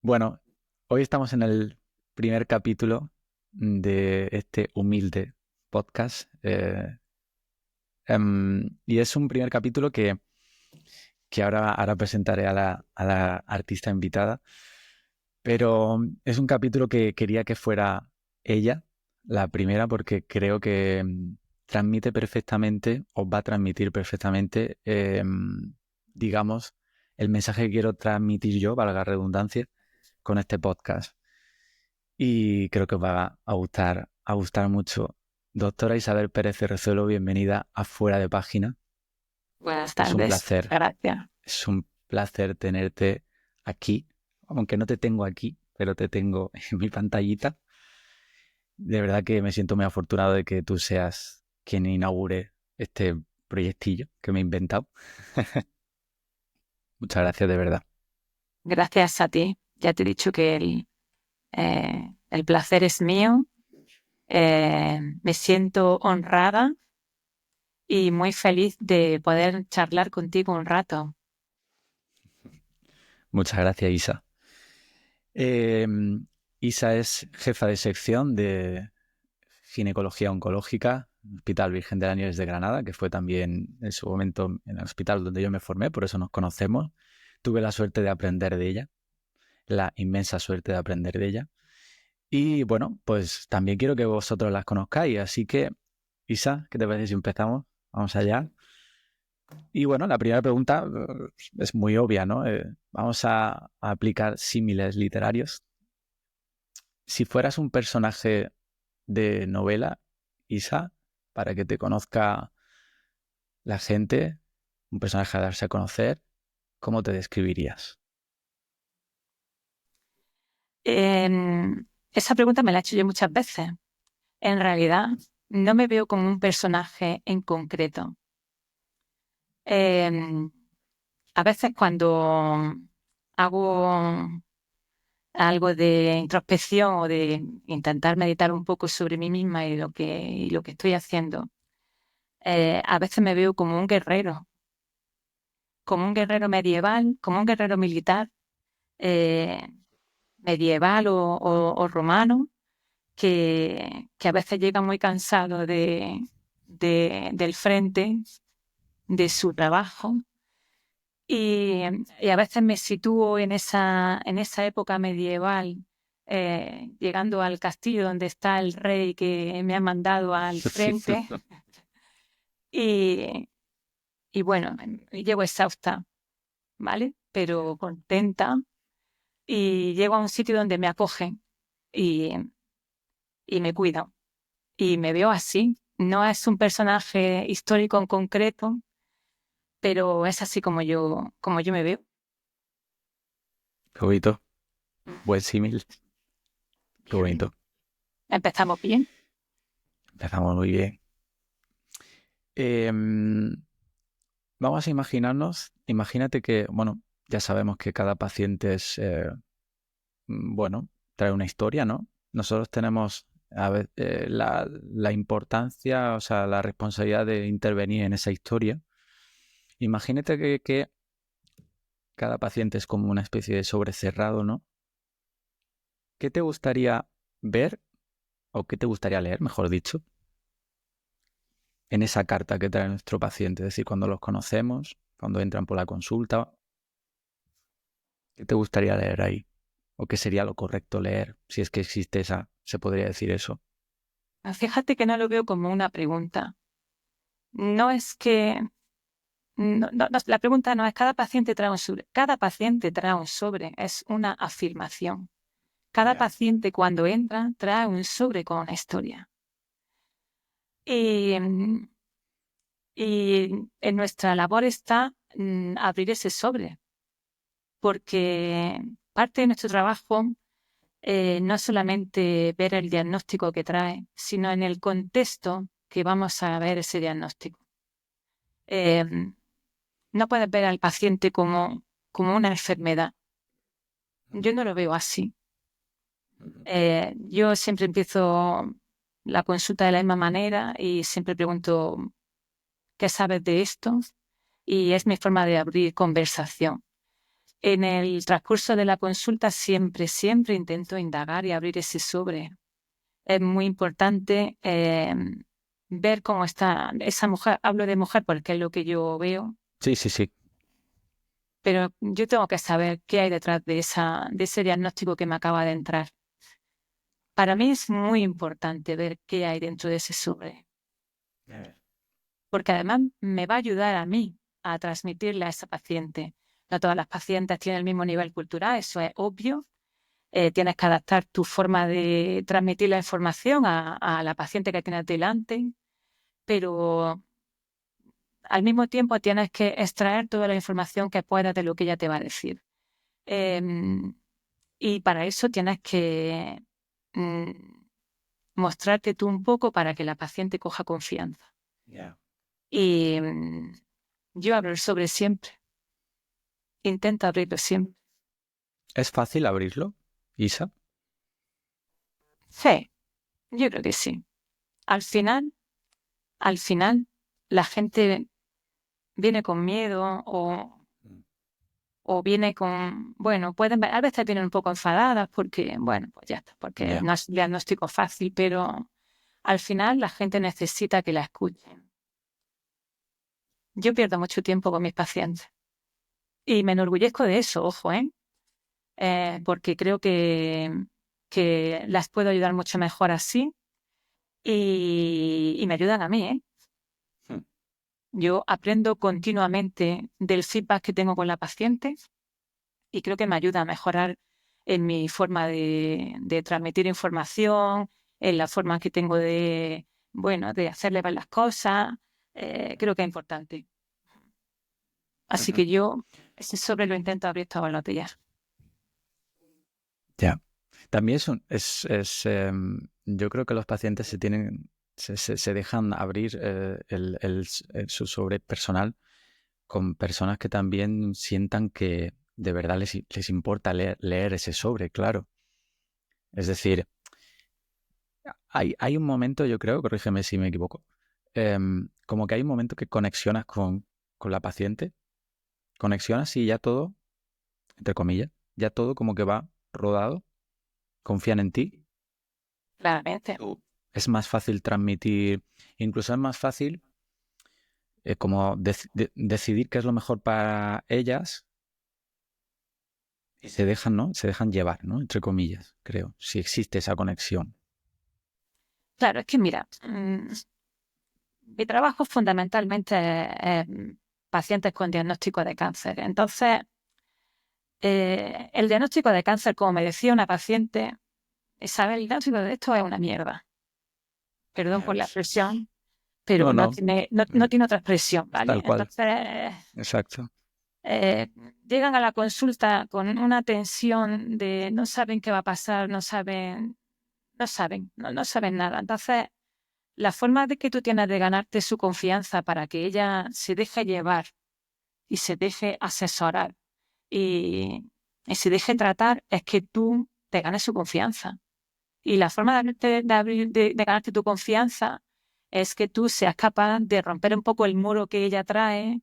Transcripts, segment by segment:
Bueno, hoy estamos en el primer capítulo de este humilde podcast. Y es un primer capítulo que ahora presentaré a la artista invitada. Pero es un capítulo que quería que fuera ella, la primera, porque creo que transmite perfectamente, o va a transmitir perfectamente, digamos, el mensaje que quiero transmitir yo, valga la redundancia, con este podcast. Y creo que os va a gustar mucho. Doctora Isabel Pérez Cerrezuelo, bienvenida a Fuera de Página. Buenas Es un tardes, placer, gracias. es un placer tenerte aquí, aunque no te tengo aquí, pero te tengo en mi pantallita. De verdad que me siento muy afortunado de que tú seas quien inaugure este proyectillo que me he inventado. Muchas gracias, de verdad. Gracias a ti. Ya te he dicho que el placer es mío. Me siento honrada y muy feliz de poder charlar contigo un rato. Muchas gracias, Isa. Eh, Isa es jefa de sección de ginecología oncológica, Hospital Virgen de las Nieves de Granada, que fue también en su momento en el hospital donde yo me formé, por eso nos conocemos. Tuve la suerte de aprender de ella, la inmensa suerte de aprender de ella. Y bueno, pues también quiero que vosotros las conozcáis, así que, Isa, ¿qué te parece si empezamos? Vamos allá. Y bueno, la primera pregunta es muy obvia, ¿no? Vamos a aplicar símiles literarios. Si fueras un personaje de novela, Isa, para que te conozca la gente, un personaje a darse a conocer, ¿cómo te describirías? Esa pregunta me la he hecho yo muchas veces. En realidad, no me veo como un personaje en concreto. Eh, a veces cuando hago algo de introspección o de intentar meditar un poco sobre mí misma y lo que estoy haciendo, a veces me veo como un guerrero medieval, como un guerrero militar, eh, medieval o romano, que a veces llega muy cansado del frente, de su trabajo. Y, y a veces me sitúo en esa época medieval, llegando al castillo donde está el rey que me ha mandado al frente. Y, y bueno, llego exhausta, ¿vale? Pero contenta. Y llego a un sitio donde me acogen y, y me cuidan. Y me veo así. No es un personaje histórico en concreto, pero es así como yo me veo. Qué bonito, buen símil, qué bonito. Empezamos bien. Empezamos muy bien. Vamos a imaginarnos, imagínate que, bueno, ya sabemos que cada paciente es, bueno, trae una historia, ¿no? Nosotros tenemos la importancia, o sea, la responsabilidad de intervenir en esa historia. Imagínate que cada paciente es como una especie de sobrecerrado, ¿no? ¿Qué te gustaría ver o qué te gustaría leer, mejor dicho, en esa carta que trae nuestro paciente? Es decir, cuando los conocemos, cuando entran por la consulta, ¿qué te gustaría leer ahí? ¿O qué sería lo correcto leer? Si es que existe esa, se podría decir eso. Fíjate que no lo veo como una pregunta. No es que, la pregunta no es cada paciente trae un sobre. Cada paciente trae un sobre, es una afirmación. Cada Ya. paciente cuando entra trae un sobre con una historia. Y, y en nuestra labor está abrir ese sobre, porque parte de nuestro trabajo no es solamente ver el diagnóstico que trae, sino en el contexto que vamos a ver ese diagnóstico. Eh, no puedes ver al paciente como una enfermedad. Yo no lo veo así. Yo siempre empiezo la consulta de la misma manera y siempre pregunto, ¿qué sabes de esto? Y es mi forma de abrir conversación. en el transcurso de la consulta siempre intento indagar y abrir ese sobre. Es muy importante ver cómo está esa mujer. Hablo de mujer porque es lo que yo veo, Sí, sí, sí. pero yo tengo que saber qué hay detrás de ese diagnóstico que me acaba de entrar. Para mí es muy importante ver qué hay dentro de ese sobre, porque además me va a ayudar a mí a transmitirle a esa paciente. No todas las pacientes tienen el mismo nivel cultural, eso es obvio. Tienes que adaptar tu forma de transmitir la información a la paciente que tienes delante, pero al mismo tiempo tienes que extraer toda la información que puedas de lo que ella te va a decir. Y para eso tienes que mm, mostrarte tú un poco para que la paciente coja confianza. Yeah. Y yo abro el sobre siempre. Intento abrirlo siempre. ¿Es fácil abrirlo, Isa? Sí, yo creo que sí. Al final, al final, la gente viene con miedo o viene con, bueno, a veces vienen un poco enfadadas porque, bueno, pues ya está, porque Yeah. no es diagnóstico fácil, pero al final la gente necesita que la escuchen. Yo pierdo mucho tiempo con mis pacientes y me enorgullezco de eso, ojo, porque creo que las puedo ayudar mucho mejor así y me ayudan a mí, ¿eh? Hmm. Yo aprendo continuamente del feedback que tengo con la paciente y creo que me ayuda a mejorar en mi forma de transmitir información, en la forma que tengo de hacerle ver las cosas. Creo que es importante. Así Ujú. que yo ese sobre lo intento abrir todos los días. Ya. También yo creo que los pacientes se dejan abrir su sobre personal con personas que también sientan que de verdad les importa leer ese sobre, claro. Es decir, hay un momento, yo creo, corrígeme si me equivoco, como que hay un momento que conexionas con la paciente, conexionas y ya todo, entre comillas, ya todo como que va rodado, confían en ti. Claramente. Es más fácil transmitir, incluso es más fácil como decidir qué es lo mejor para ellas y se dejan, ¿no? Se dejan llevar, ¿no? Entre comillas, creo, si existe esa conexión. Claro, es que mira, mi trabajo fundamentalmente es pacientes con diagnóstico de cáncer. Entonces, el diagnóstico de cáncer, como me decía una paciente, Isabel, el diagnóstico de esto es una mierda. Perdón por la expresión, pero No, no no, tiene, no tiene otra expresión, ¿vale? tal cual, Entonces, exacto. eh, llegan a la consulta con una tensión de no saben qué va a pasar, no saben nada. Entonces, la forma de que tú tienes de ganarte su confianza para que ella se deje llevar y se deje asesorar y, y se deje tratar es que tú te ganes su confianza. Y la forma de ganarte tu confianza es que tú seas capaz de romper un poco el muro que ella trae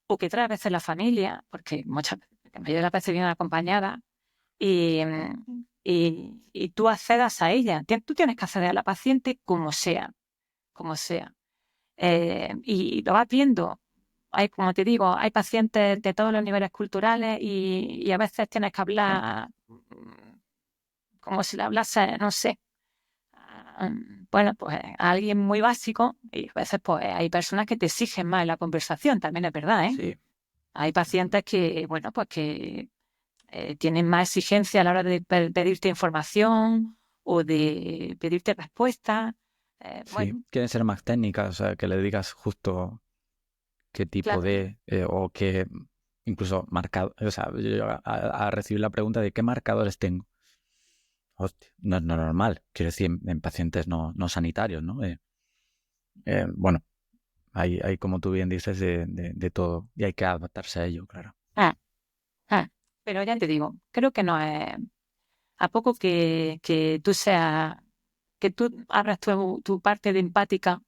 o que trae a veces la familia, porque la mayoría de las veces vienen acompañada y tú accedas a ella. Tú tienes que acceder a la paciente como sea, como sea. Y lo vas viendo. Hay, como te digo, hay pacientes de todos los niveles culturales y a veces tienes que hablar como si le hablase, no sé, bueno, pues a alguien muy básico y a veces pues hay personas que te exigen más en la conversación, también es verdad, ¿eh? Sí. Hay pacientes que, bueno, pues que tienen más exigencia a la hora de pedirte información o de pedirte respuestas. Sí, Bueno, quieren ser más técnicas, o sea, que le digas justo qué tipo claro, o qué, incluso marcado, o sea, yo a recibir la pregunta de qué marcadores tengo. Hostia, no es normal, quiero decir, en pacientes no sanitarios, ¿no? Bueno, hay, como tú bien dices, de todo y hay que adaptarse a ello, claro. ah, pero ya te digo, creo que no es, a poco que tú seas, que tú abras tu parte de empática,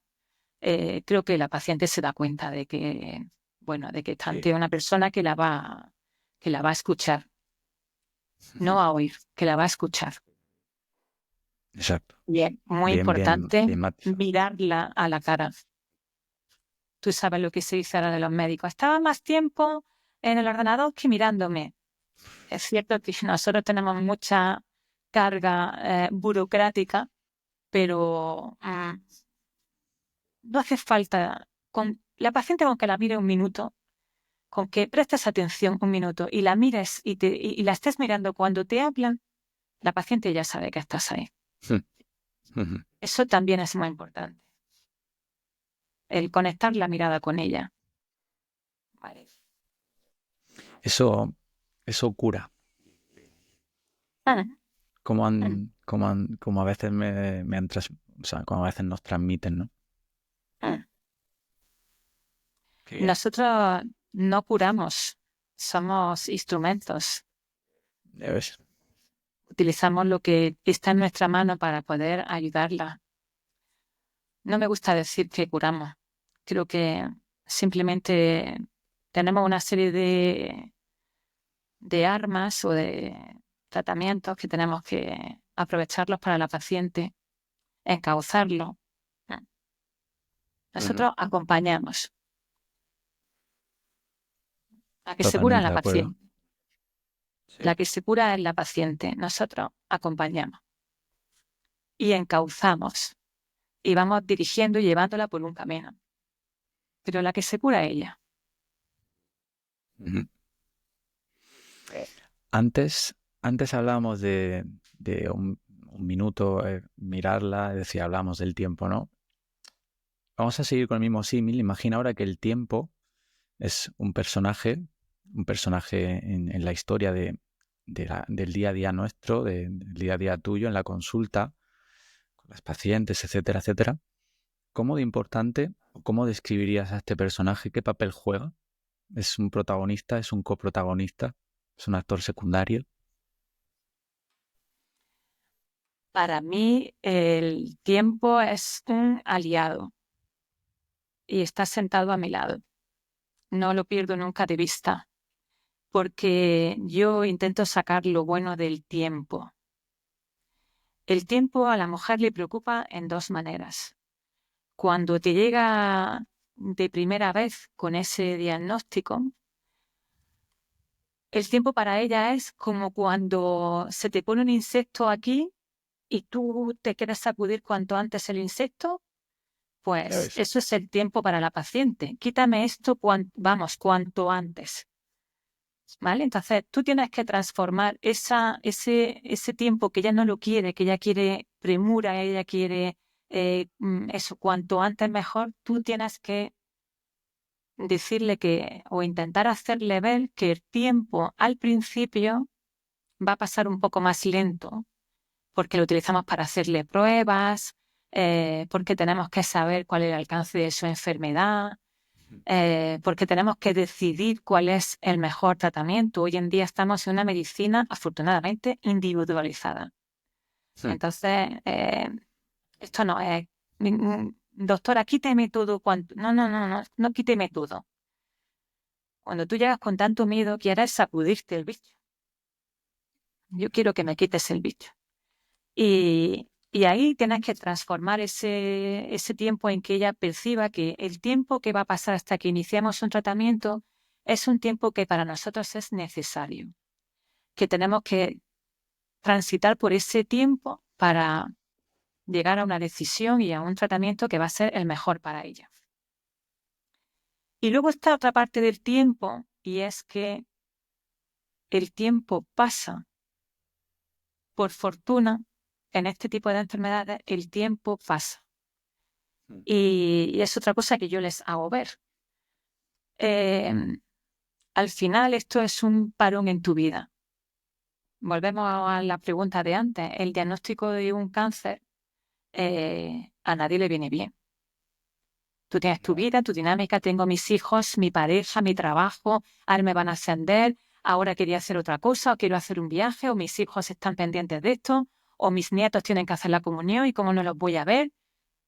creo que la paciente se da cuenta de que, bueno, de que está Sí. ante una persona que que la va a escuchar, no a oír, que la va a escuchar. Exacto. Y es muy Bien importante matizado. mirarla a la cara. Tú sabes lo que se dice ahora de los médicos. Estaba más tiempo en el ordenador que mirándome. Es cierto que nosotros tenemos mucha carga burocrática, pero no hace falta. Con la paciente, con que la mire un minuto, con que prestes atención un minuto y la mires y la estés mirando cuando te hablan, la paciente ya sabe que estás ahí. Eso también es muy importante. El conectar la mirada con ella. Vale. Eso cura. Ah, Como a veces o sea, como a veces nos transmiten, ¿no? ah. Qué bien. Nosotros no curamos, somos instrumentos. Ya ves. Utilizamos lo que está en nuestra mano para poder ayudarla. No me gusta decir que curamos. Creo que simplemente tenemos una serie de armas o de tratamientos que tenemos que aprovecharlos para la paciente, encauzarlo. Nosotros acompañamos. La que se cura es Totalmente la de acuerdo. paciente. Sí. La que se cura es la paciente. Nosotros acompañamos y encauzamos y vamos dirigiendo y llevándola por un camino. Pero la que se cura es ella. Ujú. Antes hablábamos de un minuto, mirarla, es decir, hablamos del tiempo, ¿no? Vamos a seguir con el mismo símil. Imagina ahora que el tiempo es un personaje en la historia del día a día nuestro, del día a día tuyo, en la consulta, con las pacientes, etcétera, etcétera. ¿Cómo de importante o cómo describirías a este personaje? ¿Qué papel juega? ¿Es un protagonista? ¿Es un coprotagonista? ¿Es un actor secundario? Para mí, el tiempo es un aliado y está sentado a mi lado. No lo pierdo nunca de vista, porque yo intento sacar lo bueno del tiempo. El tiempo a la mujer le preocupa en dos maneras. Cuando te llega de primera vez con ese diagnóstico, el tiempo para ella es como cuando se te pone un insecto aquí y tú te quieres sacudir cuanto antes el insecto. Pues eso es el tiempo para la paciente. Quítame esto, cuanto antes. ¿Vale? Entonces, tú tienes que transformar ese tiempo que ella no lo quiere, que ella quiere premura, ella quiere eso, cuanto antes mejor, tú tienes que decirle que, o intentar hacerle ver que el tiempo al principio va a pasar un poco más lento, porque lo utilizamos para hacerle pruebas, porque tenemos que saber cuál es el alcance de su enfermedad, porque tenemos que decidir cuál es el mejor tratamiento. Hoy en día estamos en una medicina, afortunadamente, individualizada. Entonces, esto no es, doctora, quíteme todo. No quíteme todo. Cuando tú llegas con tanto miedo, quieres sacudirte el bicho. Yo quiero que me quites el bicho. Y ahí tienes que transformar ese tiempo en que ella perciba que el tiempo que va a pasar hasta que iniciamos un tratamiento es un tiempo que para nosotros es necesario, que tenemos que transitar por ese tiempo para llegar a una decisión y a un tratamiento que va a ser el mejor para ella. Y luego está otra parte del tiempo, y es que el tiempo pasa. Por fortuna, en este tipo de enfermedades, el tiempo pasa. Y es otra cosa que yo les hago ver. Al final, esto es un parón en tu vida. Volvemos a la pregunta de antes. El diagnóstico de un cáncer a nadie le viene bien. Tú tienes tu vida, tu dinámica, tengo mis hijos, mi pareja, mi trabajo, ahora me van a ascender, ahora quería hacer otra cosa, o quiero hacer un viaje, o mis hijos están pendientes de esto, o mis nietos tienen que hacer la comunión y cómo no los voy a ver.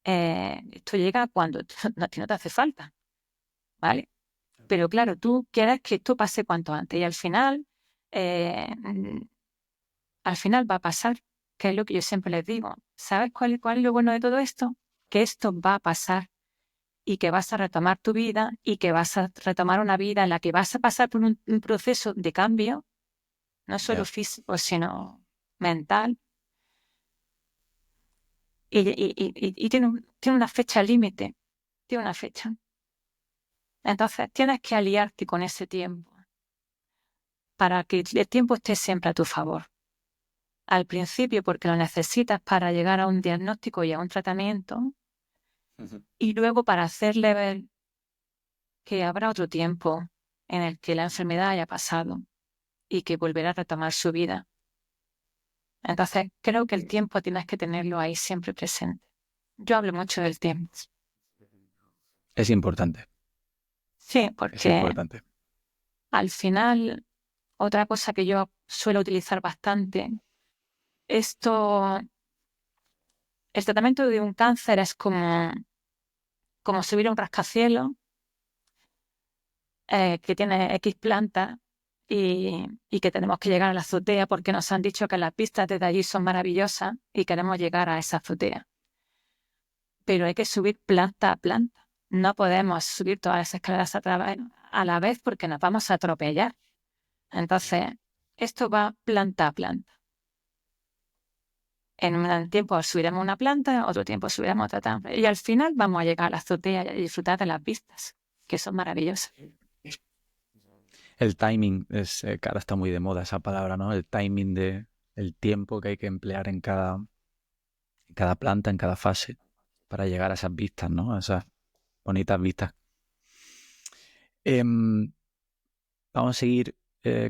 Esto llega cuando a ti no te hace falta, ¿vale? pero claro, tú quieres que esto pase cuanto antes y eh, al final va a pasar, que es lo que yo siempre les digo. ¿Sabes cuál es lo bueno de todo esto? Que esto va a pasar y que vas a retomar tu vida y que vas a retomar una vida en la que vas a pasar por un proceso de cambio, no solo Ya. físico, sino mental. Y tiene una fecha límite, tiene una fecha. Entonces tienes que aliarte con ese tiempo para que el tiempo esté siempre a tu favor. Al principio porque lo necesitas para llegar a un diagnóstico y a un tratamiento, Ujú. y luego para hacerle ver que habrá otro tiempo en el que la enfermedad haya pasado y que volverá a retomar su vida. Entonces creo que el tiempo tienes que tenerlo ahí siempre presente. Yo hablo mucho del tiempo. Es importante, Sí, es porque importante. al final, otra cosa que yo suelo utilizar bastante, esto, el tratamiento de un cáncer es como subir un rascacielos que tiene X plantas y que tenemos que llegar a la azotea porque nos han dicho que las vistas desde allí son maravillosas y queremos llegar a esa azotea. Pero hay que subir planta a planta. No podemos subir todas las escaleras a la vez porque nos vamos a atropellar. Entonces, esto va planta a planta. En un tiempo subiremos una planta, otro tiempo subiremos otra planta. Y al final vamos a llegar a la azotea y a disfrutar de las vistas, que son maravillosas. El timing es, que ahora está muy de moda esa palabra, ¿no? El timing de el tiempo que hay que emplear en cada planta, en cada fase, para llegar a esas vistas, ¿no? A esas bonitas vistas. Em, Vamos a seguir.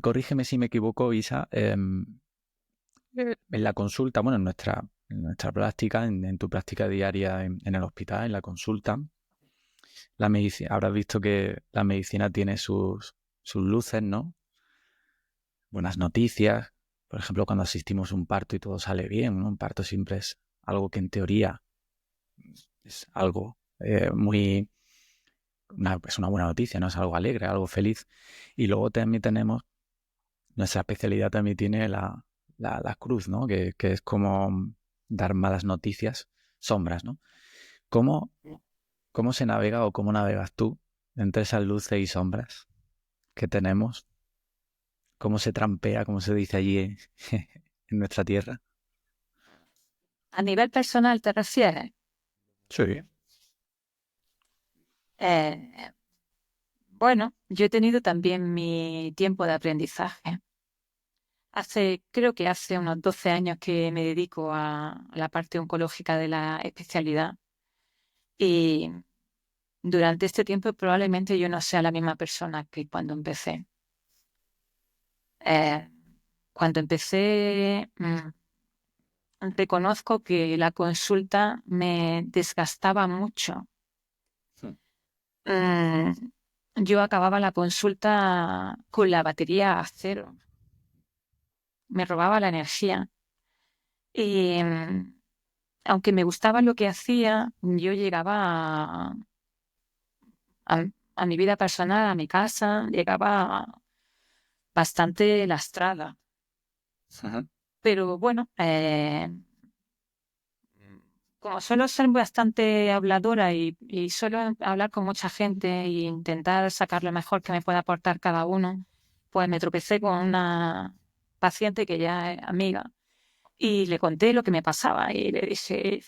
Corrígeme si me equivoco, Isa. En la consulta, bueno, en nuestra práctica, en tu práctica diaria en el hospital, en la consulta, la medicina, habrás visto que la medicina tiene sus luces, ¿no? Buenas noticias. Por ejemplo, cuando asistimos a un parto y todo sale bien, ¿no? Un parto siempre es algo que en teoría es algo es una buena noticia, ¿no? Es algo alegre, algo feliz. Y luego también tenemos, nuestra especialidad también tiene la cruz, ¿no? Que es como dar malas noticias, sombras, ¿no? ¿Cómo, cómo se navega o cómo navegas tú entre esas luces y sombras que tenemos? ¿Cómo se trampea, como se dice allí en nuestra tierra? A nivel personal, ¿te refieres? Sí. Eh, bueno, yo he tenido también mi tiempo de aprendizaje. Creo que hace unos 12 años que me dedico a la parte oncológica de la especialidad y durante este tiempo probablemente yo no sea la misma persona que cuando empecé. Eh, Cuando empecé, reconozco que la consulta me desgastaba mucho. Mm, yo acababa la consulta con la batería a cero, me robaba la energía. Y aunque me gustaba lo que hacía, yo llegaba a, a mi vida personal, a mi casa, llegaba bastante lastrada. Ajá. Pero bueno, como suelo ser bastante habladora y suelo hablar con mucha gente e intentar sacar lo mejor que me pueda aportar cada uno, pues me tropecé con una paciente que ya es amiga y le conté lo que me pasaba y le dije,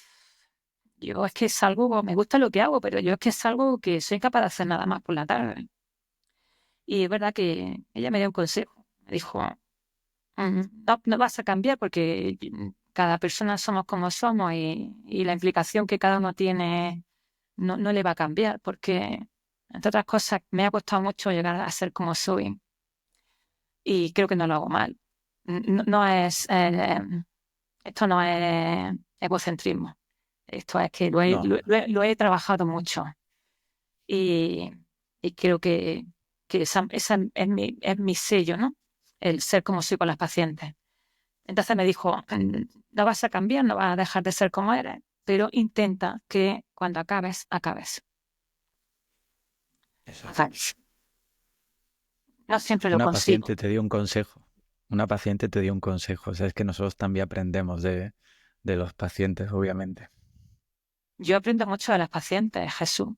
yo es que es algo, me gusta lo que hago, pero yo es que es algo que soy capaz de hacer nada más por la tarde. Y es verdad que ella me dio un consejo, me dijo, no, no vas a cambiar porque cada persona somos como somos y la implicación que cada uno tiene no le va a cambiar porque, entre otras cosas, me ha costado mucho llegar a ser como soy y creo que no lo hago mal. No es, esto no es egocentrismo, esto es que No, lo he trabajado mucho y, y creo que esa es mi sello, ¿no? El ser como soy con las pacientes. Entonces me dijo, no vas a cambiar, no vas a dejar de ser como eres, pero intenta que cuando acabes, acabes. eso. Acabes. No siempre lo Una consigo. paciente te dio un consejo. Una paciente te dio un consejo. O sea, es que nosotros también aprendemos de los pacientes, obviamente. Yo aprendo mucho de las pacientes, Jesús.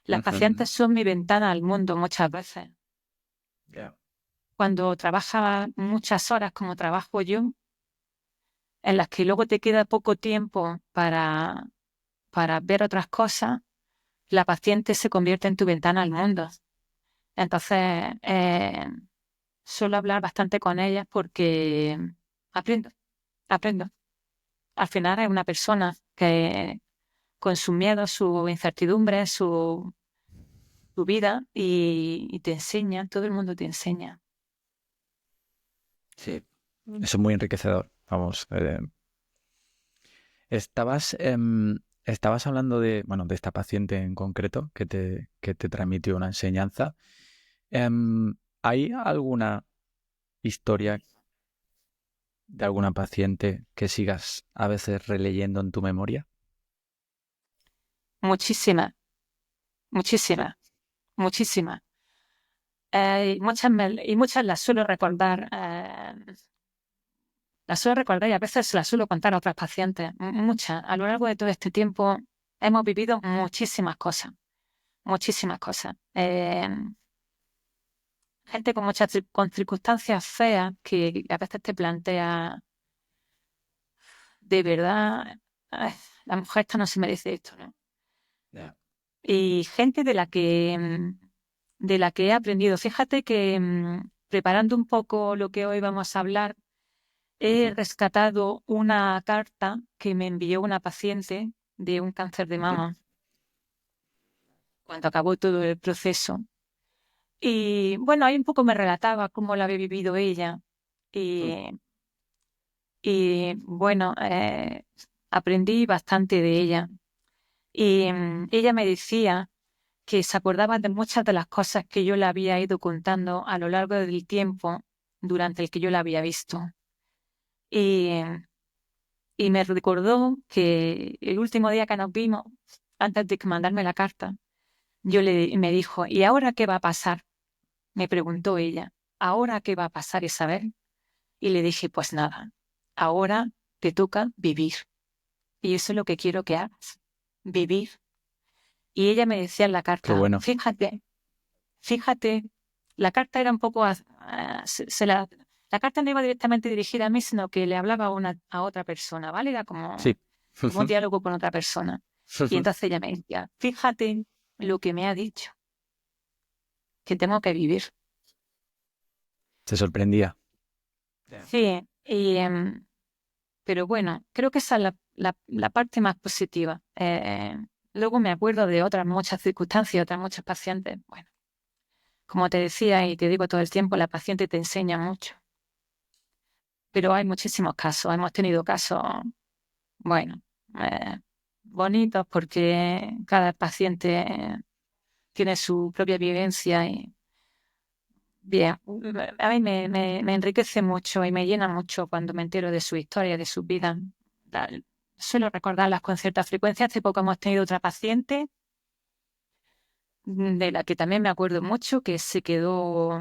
Las Ujú. pacientes son mi ventana al mundo muchas veces. Ya. Cuando trabajas muchas horas como trabajo yo, en las que luego te queda poco tiempo para ver otras cosas, la paciente se convierte en tu ventana al mundo. Entonces, suelo hablar bastante con ellas porque aprendo, aprendo. Al final es una persona que con sus miedos, su incertidumbre, su vida y te enseña, todo el mundo te enseña. Sí. Eso es muy enriquecedor. Vamos. Estabas hablando bueno, de esta paciente en concreto que te transmitió una enseñanza. Em, ¿Hay alguna historia de alguna paciente que sigas a veces releyendo en tu memoria? Muchísimas, Sí. muchísimas, muchísimas. Y muchas las suelo recordar y a veces las suelo contar a otras pacientes. Muchas. A lo largo de todo este tiempo hemos vivido muchísimas cosas, muchísimas cosas. Gente con circunstancias feas que a veces te plantea, de verdad, ay, la mujer esta no se merece esto, ¿no? Ya. Y gente de la que he aprendido. Fíjate que preparando un poco lo que hoy vamos a hablar, he Ujú, rescatado una carta que me envió una paciente de un cáncer de ujú. mama cuando acabó todo el proceso. Y bueno, ahí un poco me relataba cómo lo había vivido ella. Mm. Y bueno, aprendí bastante de ella. Y ella me decía que se acordaba de muchas de las cosas que yo le había ido contando a lo largo del tiempo durante el que yo la había visto. Y, y me recordó que el último día que nos vimos, antes de que mandarme la carta, me dijo, ¿y ahora qué va a pasar? Me preguntó ella, ¿ahora qué va a pasar, Isabel? Y le dije, pues nada, ahora te toca vivir. Y eso es lo que quiero que hagas, vivir. Y ella me decía en la Qué carta, bueno. fíjate, la carta era un poco, la carta no iba directamente dirigida a mí, sino que le hablaba a otra persona, ¿vale? Era Sí. como un diálogo con otra persona. Y entonces ella me decía, fíjate lo que me ha dicho, que tengo que vivir. Te sorprendía. Ya. Sí, pero bueno, creo que esa es la parte más positiva. Luego me acuerdo de otras muchas circunstancias, otras muchas pacientes. Bueno, como te decía y te digo todo el tiempo, la paciente te enseña mucho. Pero hay muchísimos casos. Hemos tenido casos, bueno, eh, bonitos porque cada paciente tiene su propia vivencia y bien, a mí me enriquece mucho y me llena mucho cuando me entero de su historia, de su vida. La- Suelo recordarlas con cierta frecuencia. Hace poco hemos tenido otra paciente de la que también me acuerdo mucho, que se quedó,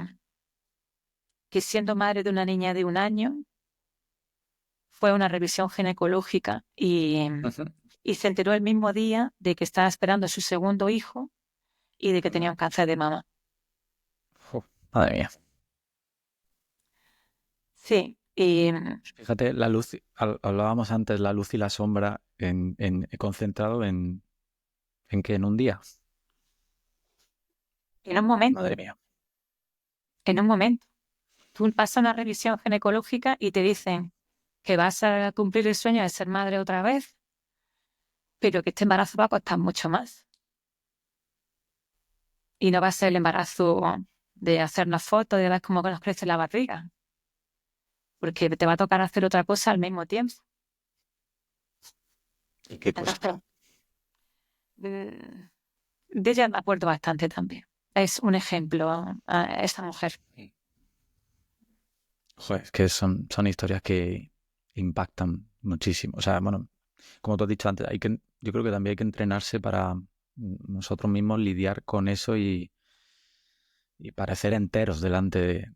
que siendo madre de una niña de 1 año, fue a una revisión ginecológica Ujú, y se enteró el mismo día de que estaba esperando a su segundo hijo y de que ujú. tenía un cáncer de mama. Jo, madre mía. Sí, Fíjate, la luz, hablábamos antes, la luz y la sombra he concentrado en que en un día. en un momento, Madre mía. en un momento. Tú pasas una revisión ginecológica y te dicen que vas a cumplir el sueño de ser madre otra vez, pero que este embarazo va a costar mucho más. Y no va a ser el embarazo de hacernos fotos, de ver cómo nos crece la barriga, porque te va a tocar hacer otra cosa al mismo tiempo. ¿Y qué cosa? Entonces, mm, de ella me acuerdo bastante también. Es un ejemplo a esta mujer. Joder, es que son historias que impactan muchísimo. O sea, bueno, como tú has dicho antes, yo creo que también hay que entrenarse para nosotros mismos lidiar con eso y parecer enteros delante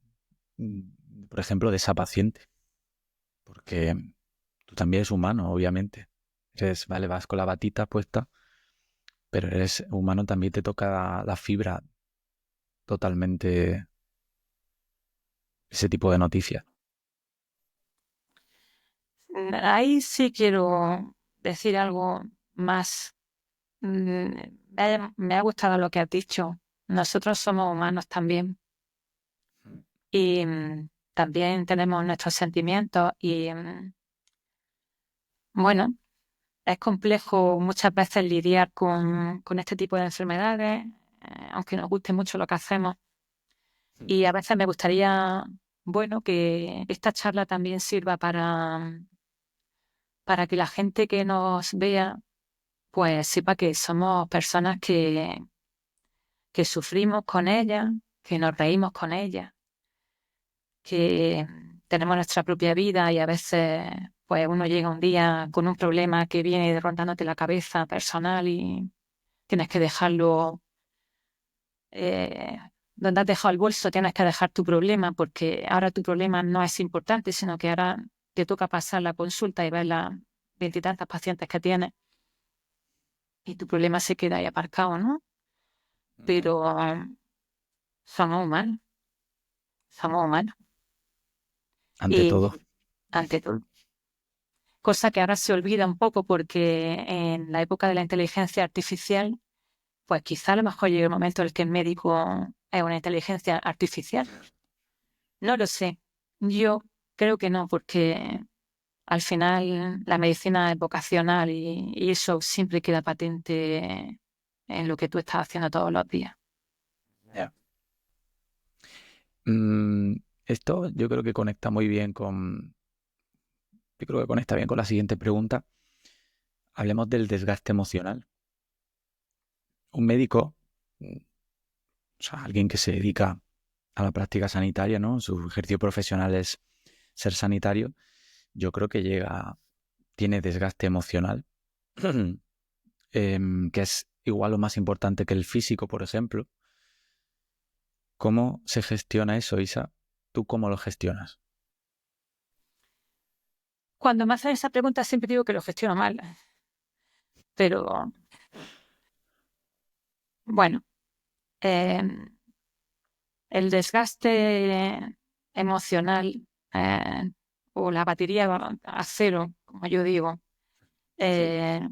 por ejemplo, de esa paciente. Porque tú también eres humano, obviamente. Vale, vas con la batita puesta, pero eres humano, también te toca la fibra totalmente ese tipo de noticias. Ahí sí quiero decir algo más. Me ha gustado lo que has dicho. Nosotros somos humanos también y también tenemos nuestros sentimientos y bueno, es complejo muchas veces lidiar con este tipo de enfermedades, aunque nos guste mucho lo que hacemos. Y a veces me gustaría, bueno, que esta charla también sirva para que la gente que nos vea, pues sepa que somos personas que sufrimos con ella, que nos reímos con ella, que tenemos nuestra propia vida y a veces pues uno llega un día con un problema que viene rondándote la cabeza personal y tienes que dejarlo, eh, donde has dejado el bolso tienes que dejar tu problema porque ahora tu problema no es importante, sino que ahora te toca pasar la consulta y ver las veintitantas pacientes que tienes y tu problema se queda ahí aparcado, ¿no? Pero somos humanos, somos humanos. Ante Y todo. ante todo. Cosa que ahora se olvida un poco porque en la época de la inteligencia artificial, pues quizá a lo mejor llegue el momento en el que el médico es una inteligencia artificial. No lo sé. Yo creo que no, porque al final la medicina es vocacional y eso siempre queda patente en lo que tú estás haciendo todos los días. Ya. Mm, Esto yo creo que conecta muy bien con... Yo creo que conecta bien con la siguiente pregunta. Hablemos del desgaste emocional. Un médico, o sea, alguien que se dedica a la práctica sanitaria, ¿no? Su ejercicio profesional es ser sanitario. Yo creo que tiene desgaste emocional, que es igual o más importante que el físico, por ejemplo. ¿Cómo se gestiona eso, Isa? ¿Tú cómo lo gestionas? Cuando me hacen esa pregunta siempre digo que lo gestiono mal, pero bueno, eh, el desgaste emocional o la batería a cero, como yo digo, Sí. eh,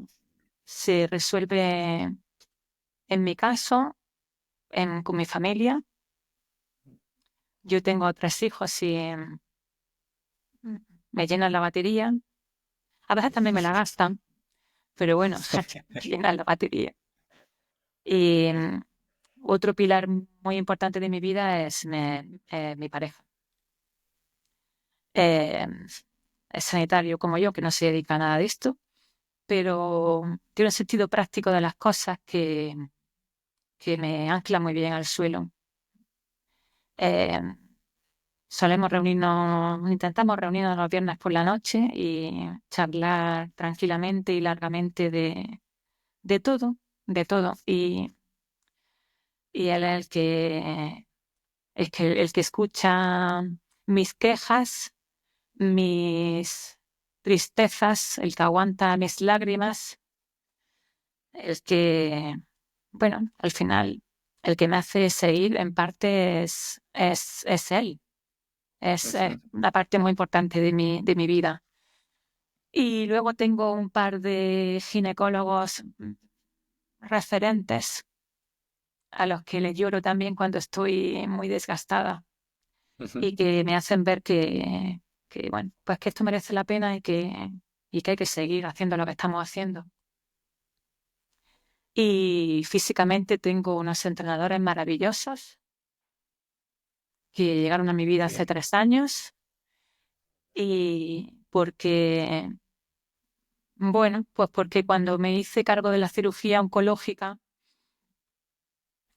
se resuelve en mi caso con mi familia. Yo tengo 3 hijos y me llenan la batería. A veces también me la gastan, pero bueno, me llenan la batería. Y otro pilar muy importante de mi vida es mi pareja. Eh, es sanitario como yo, que no se dedica a nada de esto, pero tiene un sentido práctico de las cosas que me ancla muy bien al suelo. Eh, intentamos reunirnos los viernes por la noche y charlar tranquilamente y largamente de todo, de todo. Y él es el que escucha mis quejas, mis tristezas, el que aguanta mis lágrimas, el que, bueno, al final, el que me hace seguir en parte es él. Es una parte muy importante de mi vida. Y luego tengo un par de ginecólogos referentes a los que les lloro también cuando estoy muy desgastada y que me hacen ver bueno, pues que esto merece la pena y que hay que seguir haciendo lo que estamos haciendo. Y físicamente tengo unos entrenadores maravillosos que llegaron a mi vida hace 3 años y bueno, pues porque cuando me hice cargo de la cirugía oncológica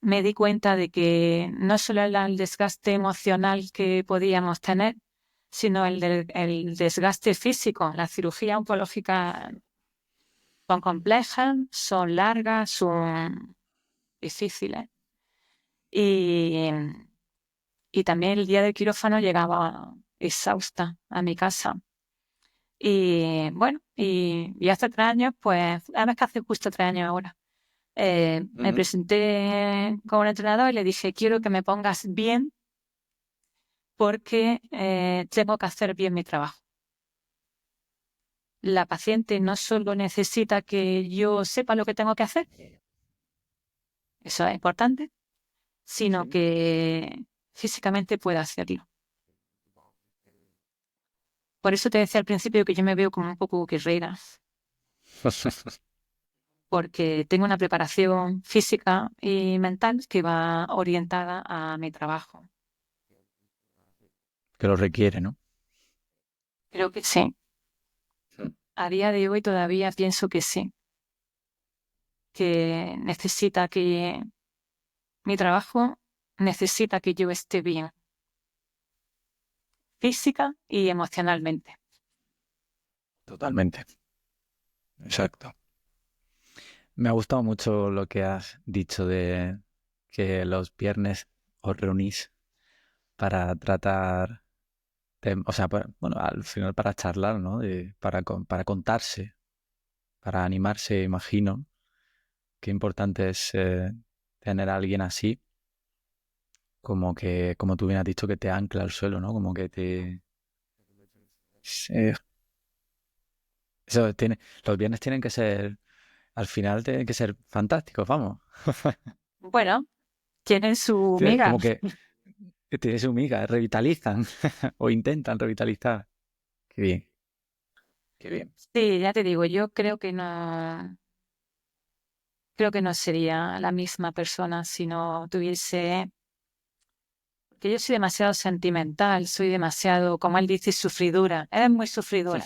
me di cuenta de que no solo era el desgaste emocional que podíamos tener, sino el desgaste físico. Las cirugías oncológicas son complejas, son largas, son difíciles. Y, y también el día del quirófano llegaba exhausta a mi casa. Y bueno, y hace 3 años, pues, además que hace justo 3 años ahora, me presenté con un entrenador y le dije, quiero que me pongas bien porque tengo que hacer bien mi trabajo. La paciente no solo necesita que yo sepa lo que tengo que hacer, eso es importante, sino que físicamente pueda hacerlo. Por eso te decía al principio que yo me veo como un poco guerrera, porque tengo una preparación física y mental que va orientada a mi trabajo. Que lo requiere, ¿no? Creo que sí. A día de hoy todavía pienso que sí, que necesita que mi trabajo necesita que yo esté bien, física y emocionalmente. Totalmente. Exacto. Me ha gustado mucho lo que has dicho de que los viernes os reunís para tratar, o sea, bueno, al final para charlar, ¿no? Para contarse, para animarse, imagino. Qué importante es tener a alguien así, como tú bien has dicho, que te ancla al suelo, ¿no? Como que te... eh, los viernes tienen que ser, al final tienen que ser fantásticos, vamos. Bueno, tienen su Sí, miga. como que tiene su miga, revitalizan o intentan revitalizar. Qué bien, qué bien. Sí, ya te digo, yo creo que no sería la misma persona si no tuviese, que yo soy demasiado sentimental, soy demasiado, como él dice, sufridora. Él es muy sufridora,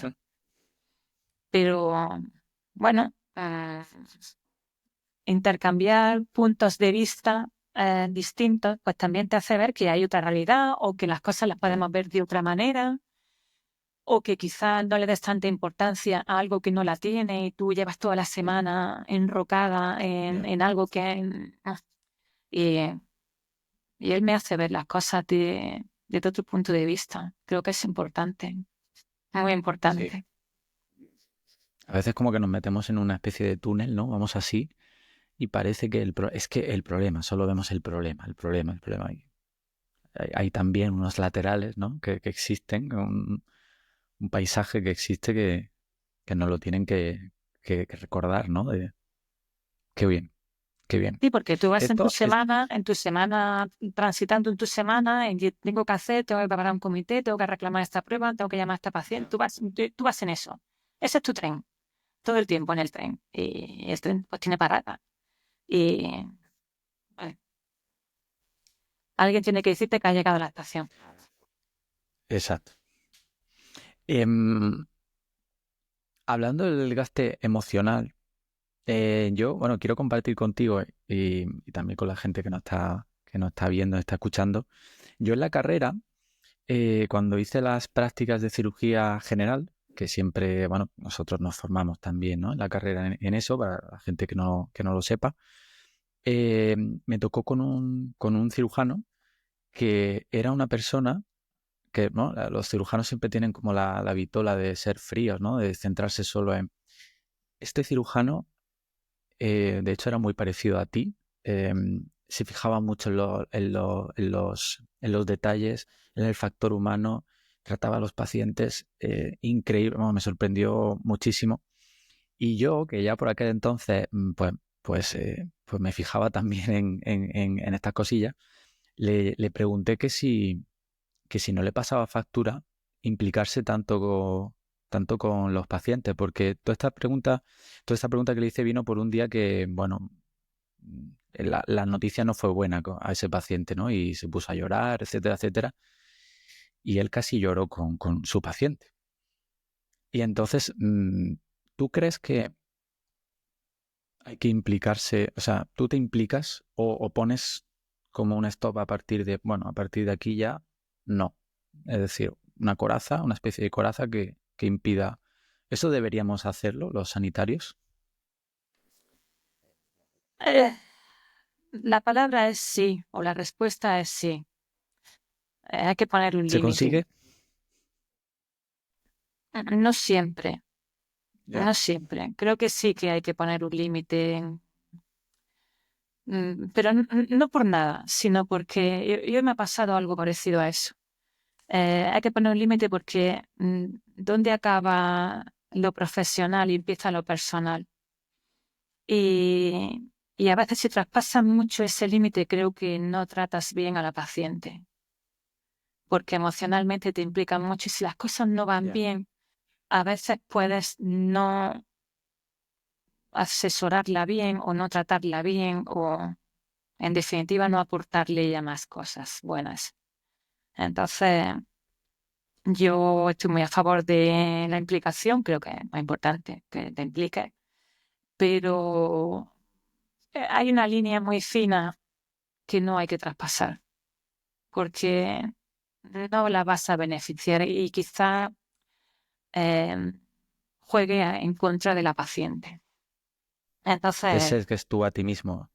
pero bueno, intercambiar puntos de vista distintos, pues también te hace ver que hay otra realidad o que las cosas las podemos ver de otra manera o que quizás no le des tanta importancia a algo que no la tiene y tú llevas toda la semana enrocada en algo que... y, y él me hace ver las cosas de otro punto de vista. Creo que es importante, muy Sí. importante. A veces como que nos metemos en una especie de túnel, ¿no? Vamos así y parece que es que el problema, solo vemos el problema, el problema, el problema. Hay también unos laterales, ¿no? Que existen, un paisaje que existe que nos lo tienen que recordar, ¿no? Qué bien, qué bien. Sí, porque tú vas Esto es... en tu semana, transitando en tu semana, en que tengo que hacer, tengo que preparar un comité, tengo que reclamar esta prueba, tengo que llamar a esta paciente, tú vas en eso. Ese es tu tren, todo el tiempo en el tren. Y el tren pues tiene parada. Y vale, alguien tiene que decirte que ha llegado a la estación. Exacto. Em, hablando del desgaste emocional, yo, bueno, quiero compartir contigo y también con la gente que nos está viendo, está escuchando. Yo en la carrera, cuando hice las prácticas de cirugía general, que siempre, bueno, nosotros nos formamos también, ¿no? En la carrera en eso, para la gente que no lo sepa, eh, me tocó con un cirujano que era una persona que, ¿no? Los cirujanos siempre tienen como la vitola de ser fríos, ¿no? De centrarse solo en... Este cirujano, de hecho, era muy parecido a ti. eh, Se fijaba mucho en los detalles, en el factor humano, trataba a los pacientes increíble, bueno, me sorprendió muchísimo. Y yo, que ya por aquel entonces, pues me fijaba también en estas cosillas, le pregunté que si no le pasaba factura implicarse tanto con los pacientes, porque toda esta pregunta que le hice vino por un día que, bueno, la noticia no fue buena a ese paciente, ¿no? Y se puso a llorar, etcétera, etcétera. Y él casi lloró con su paciente. Y entonces, ¿tú crees que hay que implicarse, o sea, tú te implicas o pones como un stop a partir de, bueno, a partir de aquí ya, no? Es decir, una coraza, una especie de coraza que impida. ¿Eso deberíamos hacerlo los sanitarios? Eh, La palabra es sí, o la respuesta es sí. Hay que poner un ¿Se límite. consigue? No siempre, Ya. no siempre. Creo que sí que hay que poner un límite, pero no por nada, sino porque yo me ha pasado algo parecido a eso. Hay que poner un límite porque ¿dónde acaba lo profesional y empieza lo personal? Y, y a veces si traspasas mucho ese límite, creo que no tratas bien a la paciente, porque emocionalmente te implica mucho y si las cosas no van Ya. bien, a veces puedes no asesorarla bien o no tratarla bien o, en definitiva, no aportarle ya más cosas buenas. Entonces, yo estoy muy a favor de la implicación, creo que es muy importante que te impliques, pero hay una línea muy fina que no hay que traspasar, porque no la vas a beneficiar y quizá eh, juegue en contra de la paciente. Te Entonces, sesgues tú a ti mismo,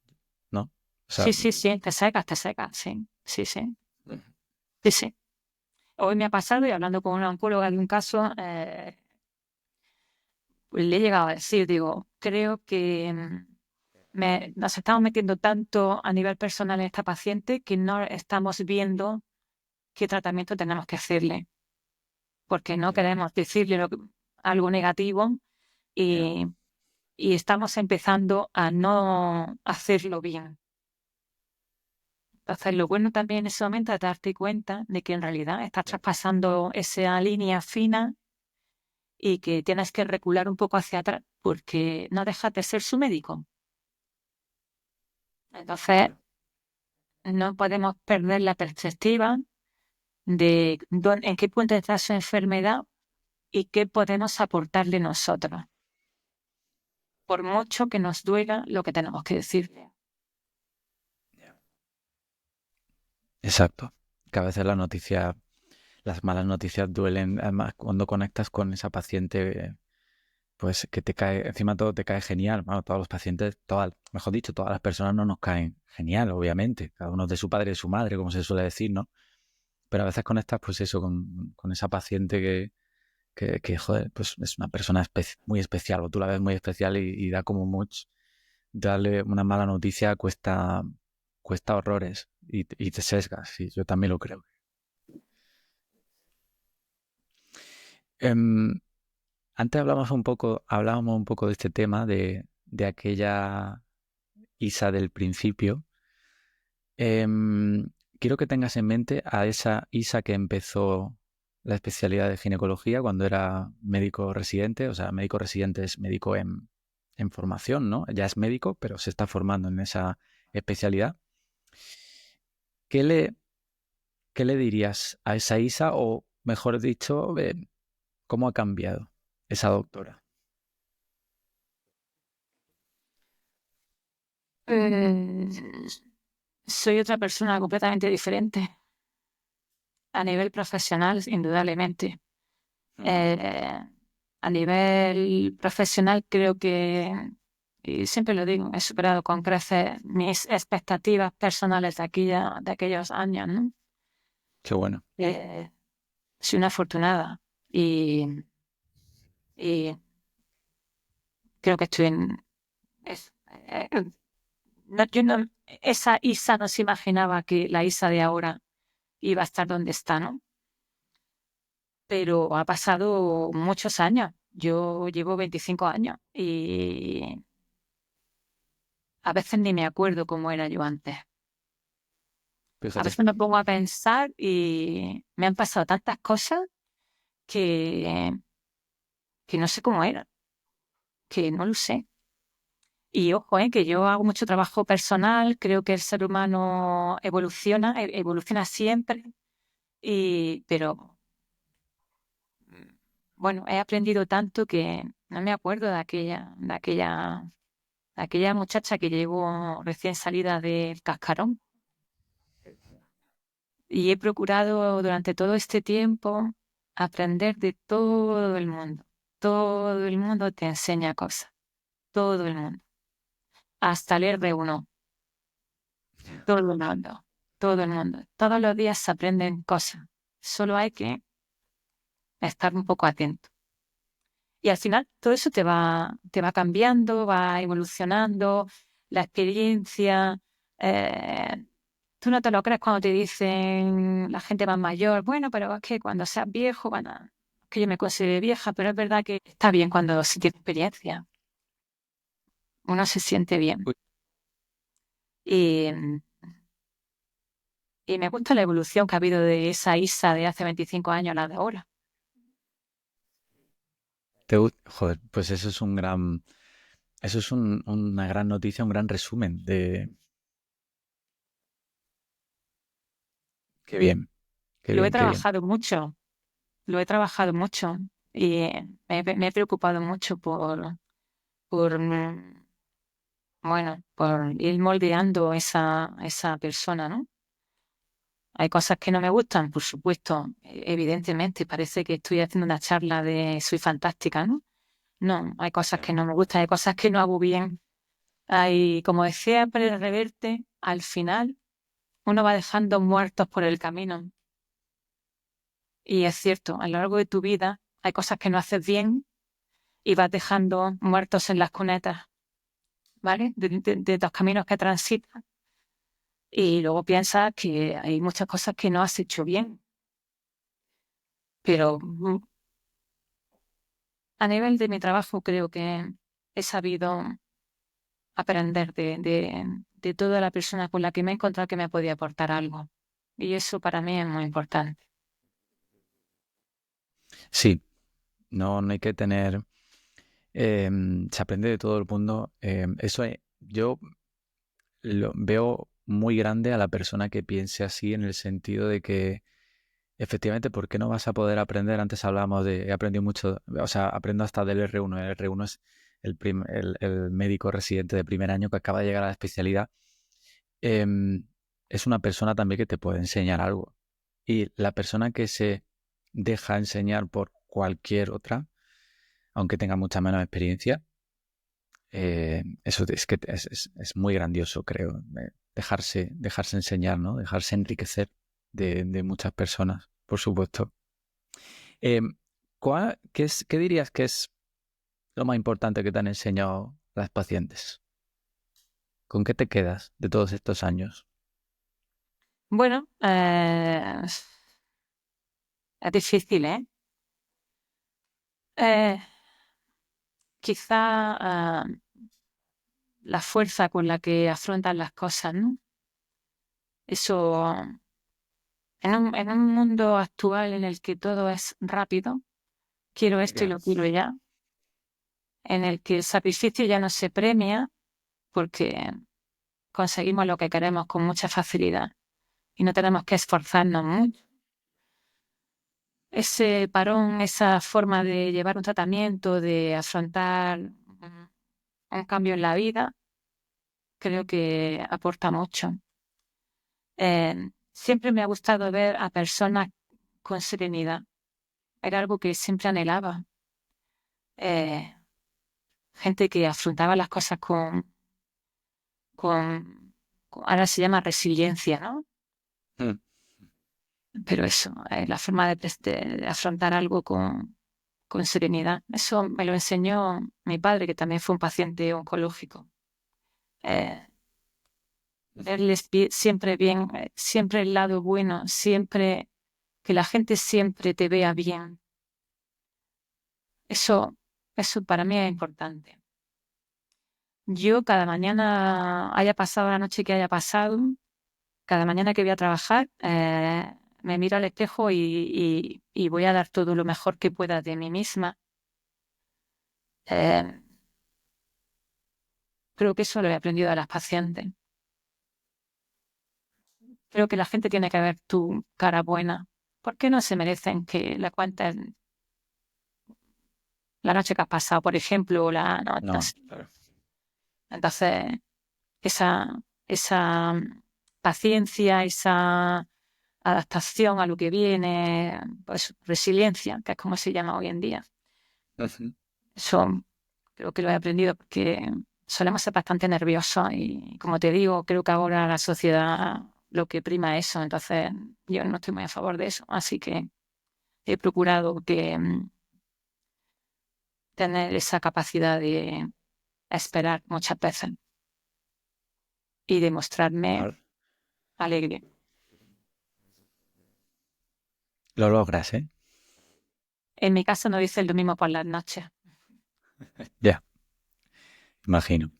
¿no? O sea, sí, sí, sí, te secas, sí, sí, sí, sí, sí. Hoy me ha pasado y hablando con una oncóloga de un caso, pues le he llegado a decir, digo, creo que nos estamos metiendo tanto a nivel personal en esta paciente que no estamos viendo qué tratamiento tenemos que hacerle, porque no ya, queremos decirle algo negativo ya. y, y estamos empezando a no hacerlo bien. Entonces, lo bueno también en ese momento es darte cuenta de que en realidad estás Ya. traspasando esa línea fina y que tienes que recular un poco hacia atrás porque no dejas de ser su médico. Entonces, Ya. no podemos perder la perspectiva de en qué punto está su enfermedad y qué podemos aportarle nosotros, por mucho que nos duela lo que tenemos que decirle. Ya. Exacto. Que a veces las malas noticias duelen, además cuando conectas con esa paciente, pues que te cae, encima todo te cae genial. Bueno, todos los pacientes, mejor dicho, todas las personas no nos caen genial, obviamente. Cada uno es de su padre y de su madre, como se suele decir, ¿no? Pero a veces conectas, pues eso, con esa paciente que, joder, pues es una persona muy especial, o tú la ves muy especial y da como mucho. Darle una mala noticia cuesta horrores y te sesgas, sí, yo también lo creo. Em, Antes hablábamos un poco de este tema, de aquella Isa del principio. Em, Quiero que tengas en mente a esa Isa que empezó la especialidad de ginecología cuando era médico residente, o sea, médico residente es médico en formación, ¿no? Ya es médico, pero se está formando en esa especialidad. ¿Qué le, ¿Qué le dirías a esa Isa o, mejor dicho, cómo ha cambiado esa doctora? Mm, soy otra persona completamente diferente a nivel profesional, indudablemente. Ujú. Eh, a nivel profesional creo que, y siempre lo digo, he superado con creces mis expectativas personales de aquellos años, ¿no? Qué bueno. Eh, soy una afortunada y, y creo que estoy en... es- eh, yo no, esa Isa no se imaginaba que la Isa de ahora iba a estar donde está, ¿no? Pero ha pasado muchos años. Yo llevo 25 años y a veces ni me acuerdo cómo era yo antes. A Fíjate. veces me pongo a pensar y me han pasado tantas cosas que, que no sé cómo era, que no lo sé. Y ojo, que yo hago mucho trabajo personal, creo que el ser humano evoluciona, evoluciona siempre, pero bueno, he aprendido tanto que no me acuerdo de aquella muchacha que llegó recién salida del cascarón. Y he procurado durante todo este tiempo aprender de todo el mundo. Todo el mundo te enseña cosas, todo el mundo. Hasta el R1. Todo el mundo, todo el mundo. Todos los días se aprenden cosas. Solo hay que estar un poco atento. Y al final todo eso te va cambiando, va evolucionando, la experiencia. eh, Tú no te lo crees cuando te dicen la gente más mayor, bueno, pero es que cuando seas viejo, bueno, que yo me considero vieja, pero es verdad que está bien cuando se tiene experiencia, uno se siente bien. Uy, Y, y me gusta la evolución que ha habido de esa Isa de hace 25 años a la de ahora. joder, pues eso es un gran, eso es una gran noticia, un gran resumen de qué bien, qué Lo he bien, qué bien. trabajado mucho, lo he trabajado mucho y me he preocupado mucho por bueno, por ir moldeando esa persona, ¿no? Hay cosas que no me gustan, por supuesto, evidentemente, parece que estoy haciendo una charla de soy fantástica, ¿no? No, hay cosas que no me gustan, hay cosas que no hago bien. Hay, como decía Pérez Reverte, al final uno va dejando muertos por el camino. Y es cierto, a lo largo de tu vida hay cosas que no haces bien y vas dejando muertos en las cunetas, ¿vale? De los caminos que transitas. Y luego piensas que hay muchas cosas que no has hecho bien. Pero a nivel de mi trabajo creo que he sabido aprender de toda la persona con la que me he encontrado que me podía aportar algo. Y eso para mí es muy importante. Sí, no hay que tener, se aprende de todo el mundo. Yo lo veo muy grande a la persona que piense así en el sentido de que efectivamente, ¿por qué no vas a poder aprender? Antes hablábamos de, he aprendido mucho, o sea, aprendo hasta del R1. El R1 es el médico residente de primer año que acaba de llegar a la especialidad. Em, es una persona también que te puede enseñar algo. Y la persona que se deja enseñar por cualquier otra, aunque tenga mucha menos experiencia, eso es que es muy grandioso, creo. Dejarse enseñar, ¿no? Dejarse enriquecer de muchas personas, por supuesto. Em, ¿qué dirías que es lo más importante que te han enseñado las pacientes? ¿Con qué te quedas de todos estos años? Bueno, es difícil, ¿eh? Eh, Quizá la fuerza con la que afrontan las cosas, ¿no? Eso, en un mundo actual en el que todo es rápido, quiero esto y Ya. lo quiero ya, en el que el sacrificio ya no se premia porque conseguimos lo que queremos con mucha facilidad y no tenemos que esforzarnos mucho. Ese parón, esa forma de llevar un tratamiento, de afrontar un cambio en la vida, creo que aporta mucho. Siempre me ha gustado ver a personas con serenidad. Era algo que siempre anhelaba. Eh, Gente que afrontaba las cosas ahora se llama resiliencia, ¿no? Mm. Pero eso, la forma de afrontar algo con serenidad. Eso me lo enseñó mi padre, que también fue un paciente oncológico. Eh, Verles siempre bien, siempre el lado bueno, siempre que la gente siempre te vea bien. Eso, eso para mí es importante. Yo cada mañana, haya pasado la noche que haya pasado, cada mañana que voy a trabajar, me miro al espejo y voy a dar todo lo mejor que pueda de mí misma. Eh, Creo que eso lo he aprendido de las pacientes. Creo que la gente tiene que ver tu cara buena. ¿Por qué no se merecen que le cuentes la noche que has pasado, por ejemplo, o no No, sé? claro. Entonces, esa paciencia, esa adaptación a lo que viene, pues resiliencia, que es como se llama hoy en día. Ujú. Eso creo que lo he aprendido porque solemos ser bastante nerviosos y, como te digo, creo que ahora la sociedad lo que prima es eso, entonces yo no estoy muy a favor de eso, así que he procurado tener esa capacidad de esperar muchas veces y demostrarme Ahora alegre. lo logras, ¿eh? En mi caso no dice lo mismo por las noches. Ya, imagino.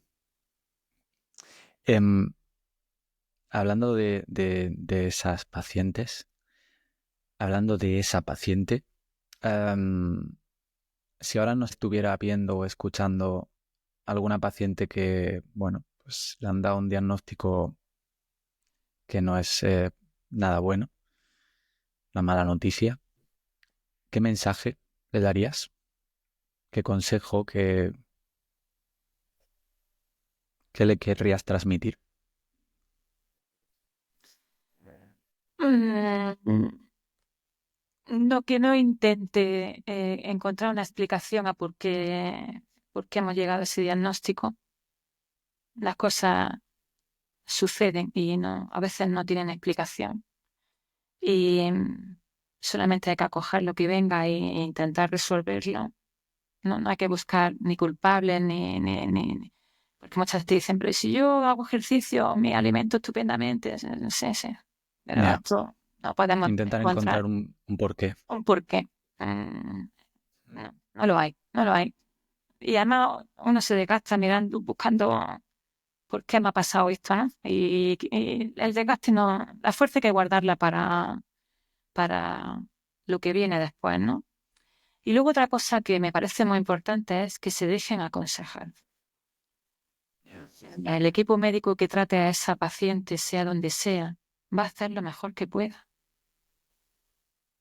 Em, hablando de esas pacientes, hablando de esa paciente, em, si ahora no estuviera viendo o escuchando alguna paciente que, bueno, pues le han dado un diagnóstico que no es nada bueno, una mala noticia, ¿qué mensaje le darías? ¿Qué consejo? ¿Qué le querrías transmitir? Mm, No, que no intente encontrar una explicación a por qué hemos llegado a ese diagnóstico. Las cosas suceden y no, a veces no tienen explicación. Y solamente hay que acoger lo que venga e intentar resolverlo. No, no hay que buscar ni culpables porque muchas veces te dicen, pero si yo hago ejercicio, me alimento estupendamente. Sí, sí. Pero Ya, esto no podemos intentar encontrar encontrar un porqué. un porqué. No, no lo hay, no lo hay. Y además uno se desgasta mirando, buscando por qué me ha pasado esto, ¿no? Y el desgaste no, la fuerza hay que guardarla para lo que viene después, ¿no? Y luego otra cosa que me parece muy importante es que se dejen aconsejar. El equipo médico que trate a esa paciente, sea donde sea, va a hacer lo mejor que pueda.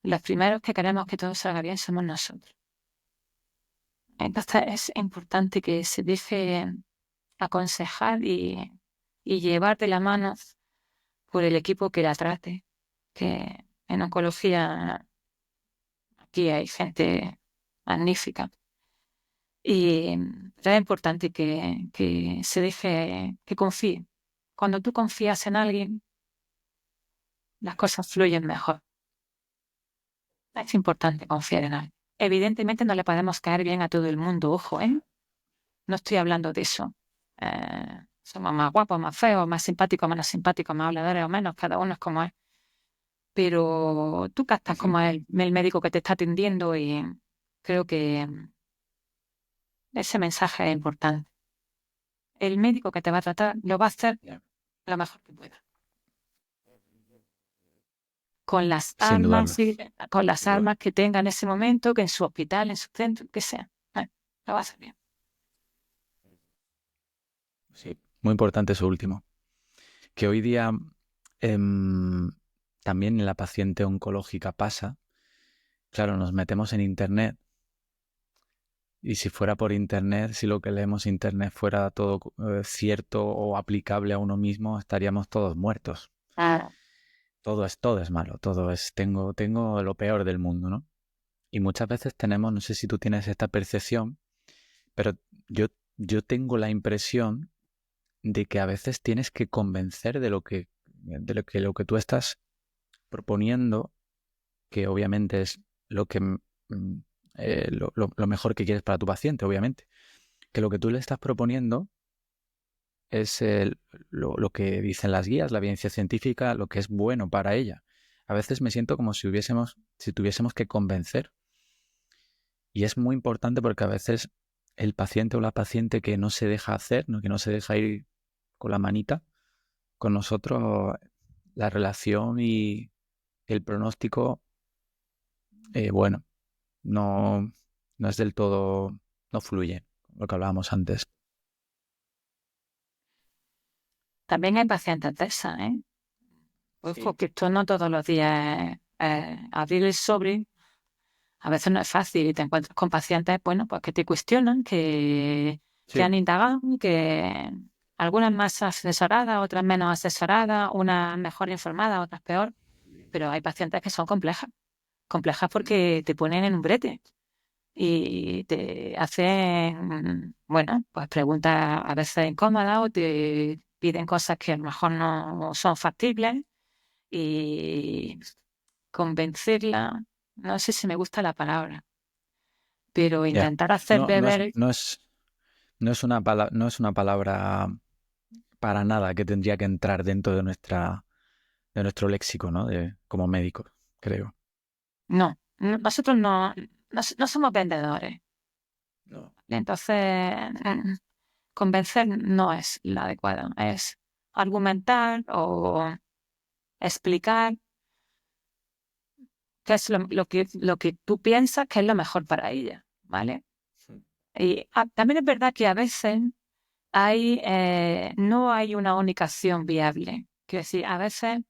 Los primeros que queremos que todo salga bien somos nosotros. Entonces es importante que se deje aconsejar y llevar de la mano por el equipo que la trate, que en oncología aquí hay gente magnífica. Y es importante que se deje, que confíe. Cuando tú confías en alguien, las cosas fluyen mejor. Es importante confiar en alguien. Evidentemente no le podemos caer bien a todo el mundo, ojo, ¿eh? No estoy hablando de eso. Somos más guapos, más feos, más simpáticos, menos simpáticos, más habladores o menos, cada uno es como es. Pero tú captas como es el médico que te está atendiendo y creo que ese mensaje es importante. El médico que te va a tratar lo va a hacer lo mejor que pueda. Con las Sin armas, dudarlo. sí, con las armas que tenga en ese momento, que en su hospital, en su centro, que sea. Lo va a hacer bien. Sí, muy importante eso último. Que hoy día em, también en la paciente oncológica pasa, claro, nos metemos en internet y si fuera por internet, si lo que leemos en internet fuera todo cierto o aplicable a uno mismo, estaríamos todos muertos. Ah, Todo es malo, tengo lo peor del mundo, ¿no? Y muchas veces tenemos, no sé si tú tienes esta percepción, pero yo, yo tengo la impresión de que a veces tienes que convencer lo que tú estás proponiendo, que obviamente es lo que lo mejor que quieres para tu paciente, obviamente, que lo que tú le estás proponiendo es lo que dicen las guías, la evidencia científica, lo que es bueno para ella. A veces me siento como si tuviésemos que convencer. Y es muy importante porque a veces el paciente o la paciente que no se deja hacer, ¿no? Que no se deja ir con la manita, con nosotros, la relación y el pronóstico, bueno, no, no es del todo, no fluye, lo que hablábamos antes. también hay pacientes de esas, ¿eh? Ojo, Sí, que esto no todos los días abrir el sobre. A veces no es fácil y te encuentras con pacientes, bueno, pues que te cuestionan, que sí, han indagado, que algunas más asesoradas, otras menos asesoradas, unas mejor informadas, otras peor. Pero hay pacientes que son complejas, complejas porque te ponen en un brete. y te hacen, bueno, pues preguntas a veces incómodas o te piden cosas que a lo mejor no son factibles y convencerla, no sé si me gusta la palabra, pero Ya. intentar hacer No, beber, no es una palabra para nada que tendría que entrar dentro de nuestro léxico, ¿no? Como médicos, creo. nosotros no somos vendedores. No. Entonces, convencer no es la adecuada, es argumentar o explicar qué es lo que tú piensas que es lo mejor para ella, ¿vale? Y también es verdad que a veces no hay una única acción viable. Quiero decir, a veces,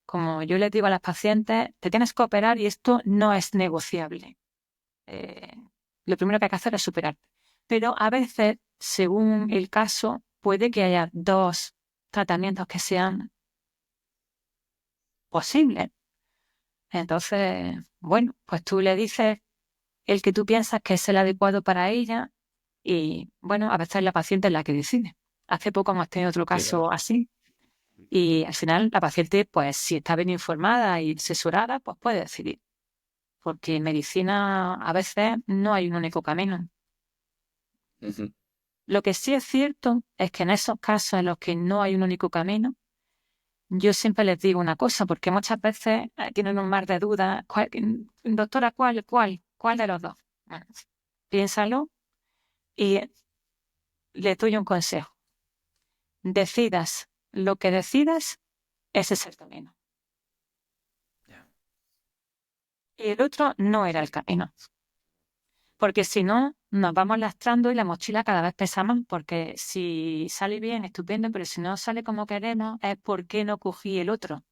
como yo les digo a las pacientes, te tienes que operar y esto no es negociable. Eh, lo primero que hay que hacer es superarte. Pero a veces, según el caso, puede que haya dos tratamientos que sean posibles. Entonces, bueno, pues tú le dices el que tú piensas que es el adecuado para ella y, bueno, a veces la paciente es la que decide. Hace poco hemos tenido otro Claro. caso así y al final la paciente, pues si está bien informada y asesorada, pues puede decidir. Porque en medicina a veces no hay un único camino. Ujú. Lo que sí es cierto es que en esos casos en los que no hay un único camino, yo siempre les digo una cosa, porque muchas veces tienen un mar de dudas. Doctora, ¿cuál de los dos? Bueno, piénsalo y les doy un consejo. Decidas lo que decidas, ese es el camino. Ya. Y el otro no era el camino. Porque si no, nos vamos lastrando y la mochila cada vez pesa más, porque si sale bien, estupendo, pero si no sale como queremos, es porque no cogí el otro.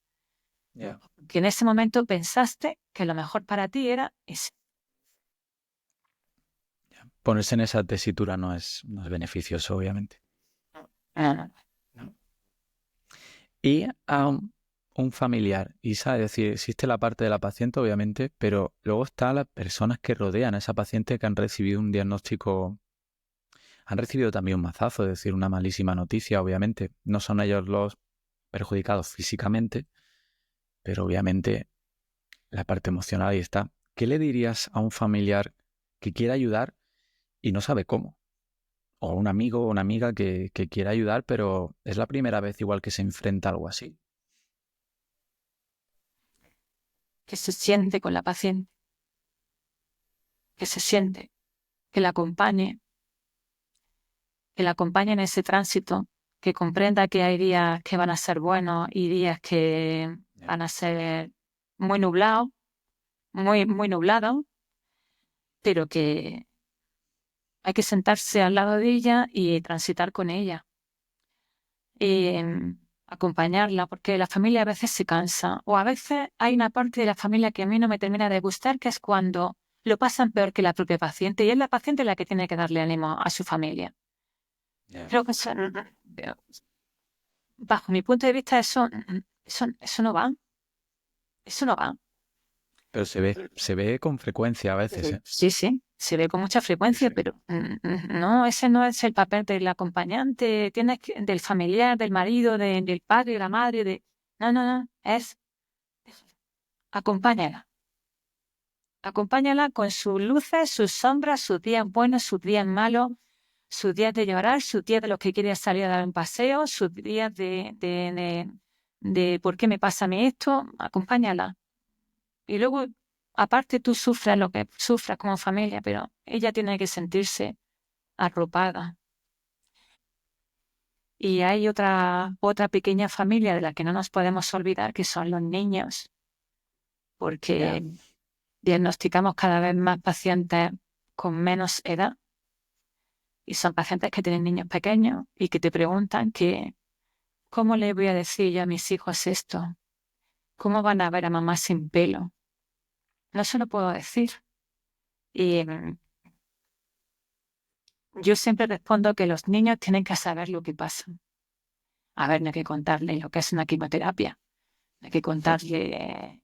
Ya. Que en ese momento pensaste que lo mejor para ti era ese. Ponerse en esa tesitura no es beneficioso, obviamente. No, no, No. Y a un familiar, Isa, es decir, existe la parte de la paciente, obviamente, pero luego están las personas que rodean a esa paciente que han recibido un diagnóstico, han recibido también un mazazo, es decir, una malísima noticia, obviamente. No son ellos los perjudicados físicamente, pero obviamente la parte emocional ahí está. ¿Qué le dirías a un familiar que quiere ayudar y no sabe cómo? O un amigo o una amiga que quiere ayudar, pero es la primera vez igual que se enfrenta a algo así. que se siente con la paciente, que se siente, que que la acompañe en ese tránsito, que comprenda que hay días que van a ser buenos y días que Ya. van a ser muy nublados, muy nublados, pero que hay que sentarse al lado de ella y transitar con ella. Y acompañarla, porque la familia a veces se cansa, o a veces hay una parte de la familia que a mí no me termina de gustar, que es cuando lo pasan peor que la propia paciente, y es la paciente la que tiene que darle ánimo a su familia. Ya. Creo que bajo mi punto de vista, eso no va, eso no va. Pero se ve con frecuencia a veces, ¿eh? Sí, sí, se ve con mucha Sí, frecuencia, sí. pero no, ese no es el papel del acompañante, del familiar, del marido, del padre, de la madre, no, es acompáñala. Acompáñala con sus luces, sus sombras, sus días buenos, sus días malos, sus días de llorar, sus días de los que quiere salir a dar un paseo, sus días de ¿por qué me pasa a mí esto? Acompáñala. Y luego, aparte, tú sufras lo que sufras como familia, pero ella tiene que sentirse arropada. Y hay otra pequeña familia de la que no nos podemos olvidar, que son los niños, Ya. porque diagnosticamos cada vez más pacientes con menos edad y son pacientes que tienen niños pequeños y que te preguntan que, ¿cómo le voy a decir yo a mis hijos esto? ¿Cómo van a ver a mamá sin pelo? No se lo puedo decir. Y yo siempre respondo que los niños tienen que saber lo que pasa. A ver, no hay que contarle lo que es una quimioterapia, no hay que contarle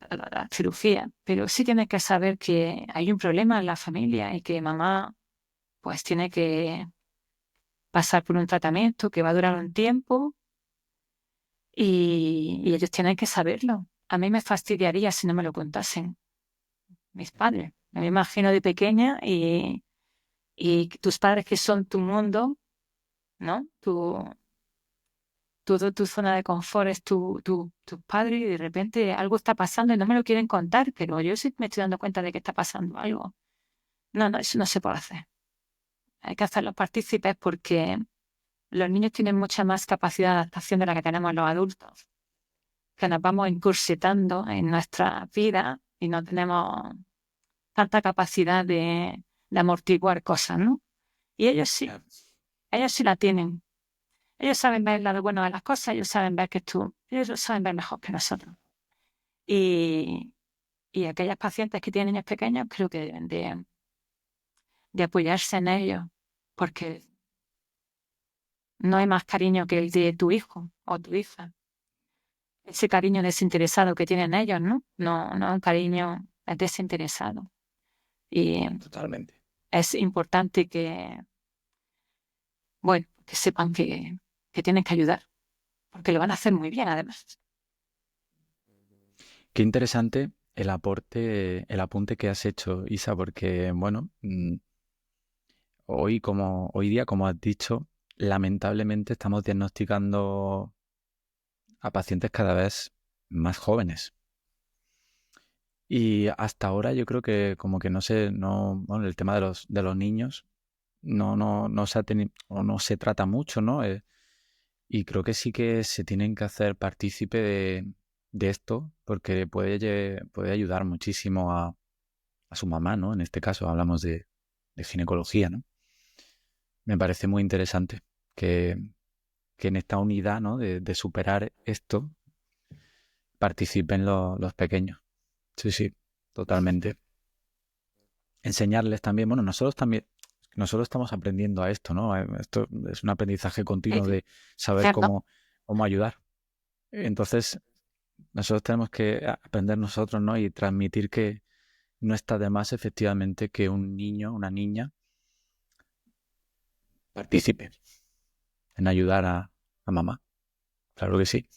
la cirugía, pero sí tienes que saber que hay un problema en la familia y que mamá pues tiene que pasar por un tratamiento que va a durar un tiempo y ellos tienen que saberlo. A mí me fastidiaría si no me lo contasen mis padres. Me imagino de pequeña y tus padres que son tu mundo, ¿no? Tu zona de confort es tu padre y de repente algo está pasando y no me lo quieren contar, pero yo sí me estoy dando cuenta de que está pasando algo. No, eso no se puede hacer. Hay que hacerlos partícipes porque los niños tienen mucha más capacidad de adaptación de la que tenemos los adultos, que nos vamos incursitando en nuestra vida y no tenemos tanta capacidad de amortiguar cosas, ¿no? Y ellos sí la tienen. Ellos saben ver el lado bueno de las cosas, ellos saben ver que ellos lo saben ver mejor que nosotros. Y, y aquellas pacientes que tienen niños pequeños creo que deben de apoyarse en ellos, porque no hay más cariño que el de tu hijo o tu hija. Ese cariño desinteresado que tienen ellos, ¿no? No un cariño desinteresado. Y Totalmente. es importante bueno, que sepan que tienen que ayudar, porque lo van a hacer muy bien, además. Qué interesante el apunte que has hecho, Isa, porque, bueno, hoy día, como has dicho, lamentablemente estamos diagnosticando a pacientes cada vez más jóvenes. Y hasta ahora yo creo que como que bueno, el tema de los niños no se ha tenido, o no se trata mucho, ¿no? Y creo que sí que se tienen que hacer partícipe de esto, porque puede ayudar muchísimo a su mamá, ¿no? En este caso hablamos de ginecología, ¿no? Me parece muy interesante que, que en esta unidad, ¿no? De superar esto participen los pequeños. Sí, sí, totalmente. Enseñarles también, bueno, nosotros estamos aprendiendo a esto, ¿no? Esto es un aprendizaje continuo de saber ¿Cierto? cómo ayudar. Entonces, nosotros tenemos que aprender nosotros, ¿no? Y transmitir que no está de más efectivamente que un niño, una niña, participe en ayudar a mamá. Claro que sí.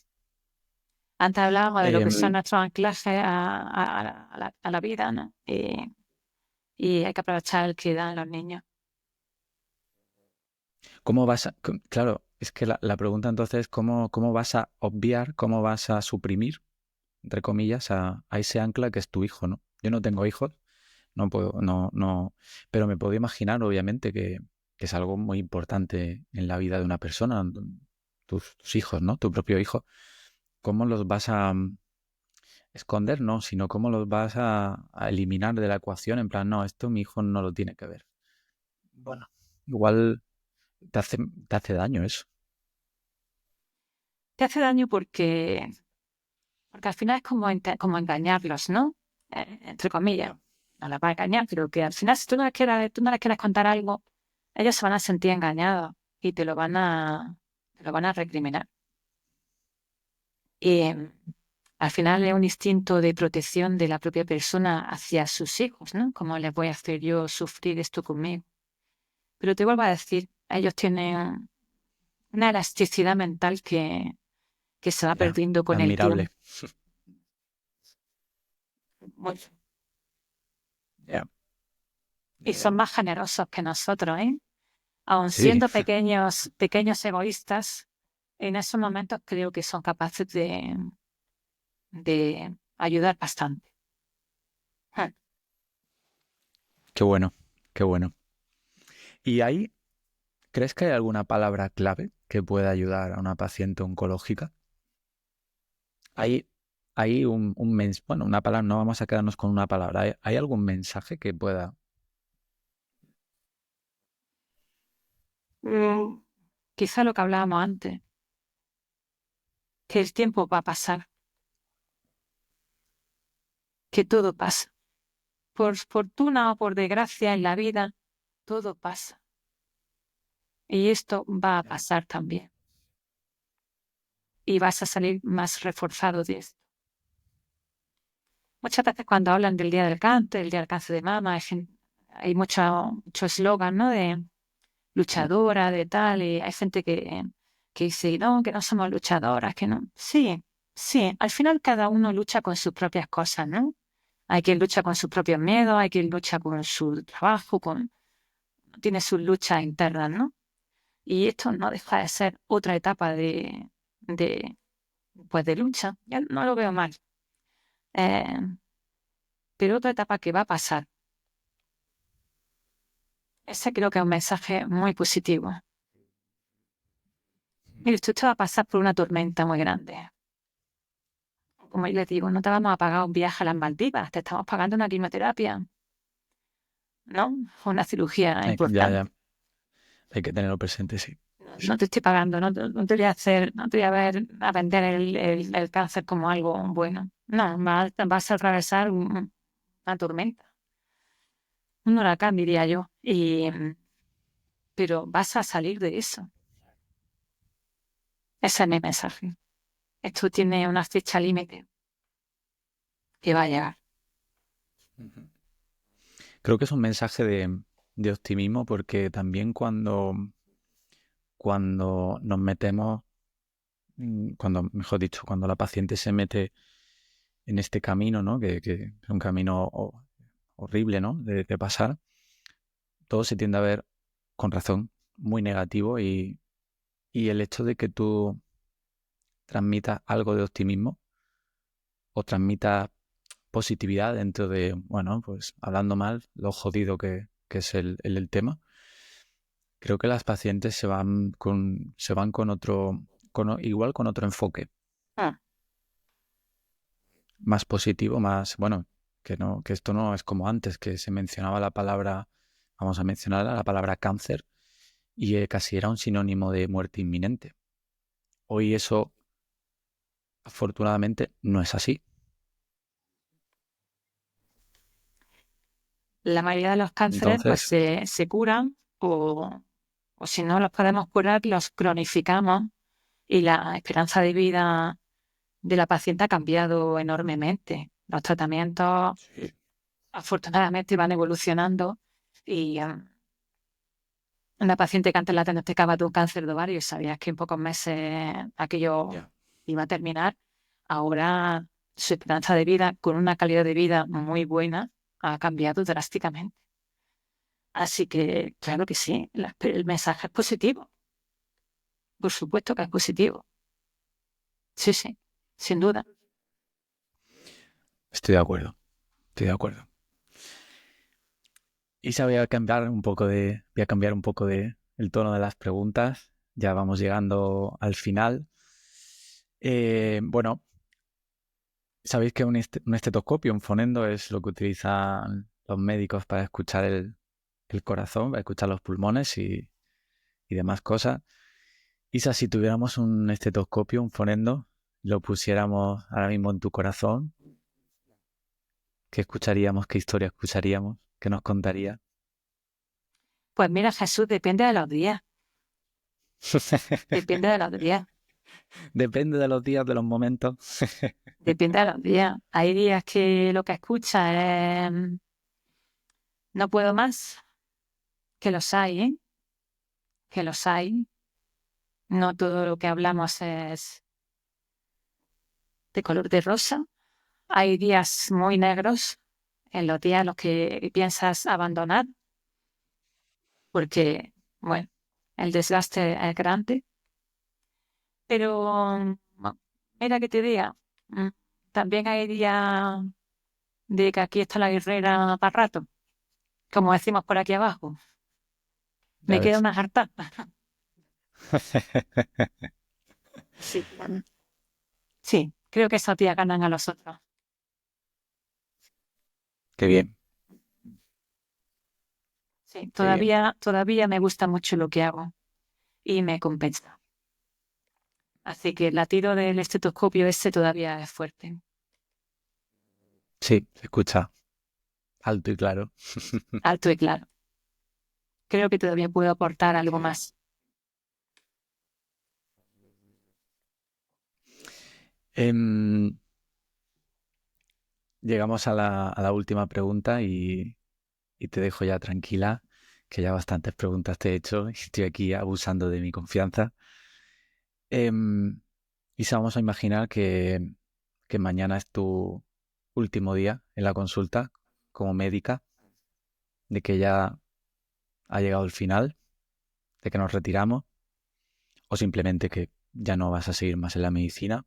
Antes hablábamos de lo que son Em, nuestros anclajes a la vida, ¿no? Y hay que aprovechar el que dan los niños. ¿Cómo claro, es que la pregunta entonces es cómo vas a obviar, cómo vas a suprimir, entre comillas, a ese ancla que es tu hijo, ¿no? Yo no tengo hijos, no puedo, no, pero me puedo imaginar, obviamente, que es algo muy importante en la vida de una persona, tus hijos, ¿no? Tu propio hijo. ¿Cómo los vas a esconder? No, sino cómo los vas a eliminar de la ecuación, en plan, no, esto mi hijo no lo tiene que ver. Bueno, igual te hace daño eso. Te hace daño porque al final es como engañarlos, ¿no? Entre comillas. Ya. No las va a engañar, pero que al final si tú no les quieres contar algo, ellos se van a sentir engañados y te lo van a recriminar. Y al final es un instinto de protección de la propia persona hacia sus hijos, ¿no? ¿Cómo les voy a hacer yo sufrir esto conmigo? Pero te vuelvo a decir, ellos tienen una elasticidad mental que se va Ya, perdiendo con el admirable. tiempo. Mucho. Ya, Y son más generosos que nosotros, ¿eh? Aun sí, siendo pequeños, pequeños egoístas, en esos momentos creo que son capaces de ayudar bastante. Ja. qué bueno, qué bueno. ¿Y ahí crees que hay alguna palabra clave que pueda ayudar a una paciente oncológica? Hay, hay bueno, una palabra, no vamos a quedarnos con una palabra. ¿Hay algún mensaje que pueda? Mm, Quizá lo que hablábamos antes, que el tiempo va a pasar, que todo pasa. Por fortuna o por desgracia en la vida, todo pasa. Y esto va a pasar también. Y vas a salir más reforzado de esto. Muchas veces cuando hablan del Día del Cáncer, el Día del Cáncer de Mama, hay mucho eslogan, ¿no? De luchadora, de tal, y hay gente que dice, no, que no somos luchadoras, que no. Sí, sí, al final cada uno lucha con sus propias cosas, ¿no? Hay quien lucha con sus propios miedos, hay quien lucha con su trabajo, tiene sus luchas internas, ¿no? Y esto no deja de ser otra etapa de, pues de lucha. Yo no lo veo mal. Eh, pero otra etapa que va a pasar. Ese creo que es un mensaje muy positivo. Mire, usted va a pasar por una tormenta muy grande. Como yo les digo, no te vamos a pagar un viaje a las Maldivas, te estamos pagando una quimioterapia, ¿no? Una cirugía Ya, importante. ya. Hay que tenerlo presente, sí. No te estoy pagando, no te voy a hacer, no te voy a vender el cáncer como algo bueno. No, vas a atravesar una tormenta, un huracán, diría yo. Pero vas a salir de eso. Ese es mi mensaje. Esto tiene una fecha límite que va a llegar. Ujú. Creo que es un mensaje de optimismo porque también cuando nos metemos, cuando, mejor dicho, cuando la paciente se mete en este camino, ¿no? Que es un camino horrible, ¿no? De pasar, todo se tiende a ver con razón muy negativo y el hecho de que tú transmitas algo de optimismo o transmitas positividad dentro de, bueno, pues hablando mal, lo jodido que es el tema. Creo que las pacientes se van con otro, igual con otro enfoque, Ah, más positivo, más, bueno, que no, que esto no es como antes, que se mencionaba la palabra, vamos a mencionar la palabra cáncer, y casi era un sinónimo de muerte inminente. Hoy eso, afortunadamente, no es así. la mayoría de los cánceres pues Entonces, se curan o si no los podemos curar, los cronificamos y la esperanza de vida de la paciente ha cambiado enormemente. Los tratamientos sí, afortunadamente van evolucionando y una paciente que antes la diagnosticaba de un cáncer de ovario y sabías que en pocos meses aquello ya. iba a terminar, ahora su esperanza de vida con una calidad de vida muy buena ha cambiado drásticamente. Así que, claro que sí, el mensaje es positivo. Por supuesto que es positivo. Sí, sí, sin duda. Estoy de acuerdo, estoy de acuerdo. Isa, voy a cambiar un poco de el tono de las preguntas. Ya vamos llegando al final. Bueno, sabéis que un estetoscopio, un fonendo, es lo que utilizan los médicos para escuchar el corazón, para escuchar los pulmones y demás cosas. Isa, si tuviéramos un estetoscopio, un fonendo, lo pusiéramos ahora mismo en tu corazón, ¿qué escucharíamos? ¿Qué historia escucharíamos? ¿Qué nos contaría? Pues mira, Jesús, depende de los días. Depende de los días. Depende de los días, de los momentos. Depende de los días. Hay días que lo que escucha es no puedo más, que los hay, ¿eh? Que los hay. No todo lo que hablamos es de color de rosa. Hay días muy negros, en los días en los que piensas abandonar, porque, bueno, el desgaste es grande. Pero, mira que te diga, mm, también hay días de que aquí está la guerrera para rato, como decimos por aquí abajo. Ya Me queda ves. una jarta. Sí, sí, creo que esos días ganan a los otros. Qué bien, Sí, qué bien. todavía me gusta mucho lo que hago y me compensa. Así que el latido del estetoscopio ese todavía es fuerte. Sí, se escucha alto y claro. Alto y claro. Creo que todavía puedo aportar algo Qué bien. más. Em, llegamos a la última pregunta y te dejo ya tranquila, que ya bastantes preguntas te he hecho y estoy aquí abusando de mi confianza. Isa, vamos a imaginar que mañana es tu último día en la consulta como médica, de que ya ha llegado el final, de que nos retiramos, o simplemente que ya no vas a seguir más en la medicina.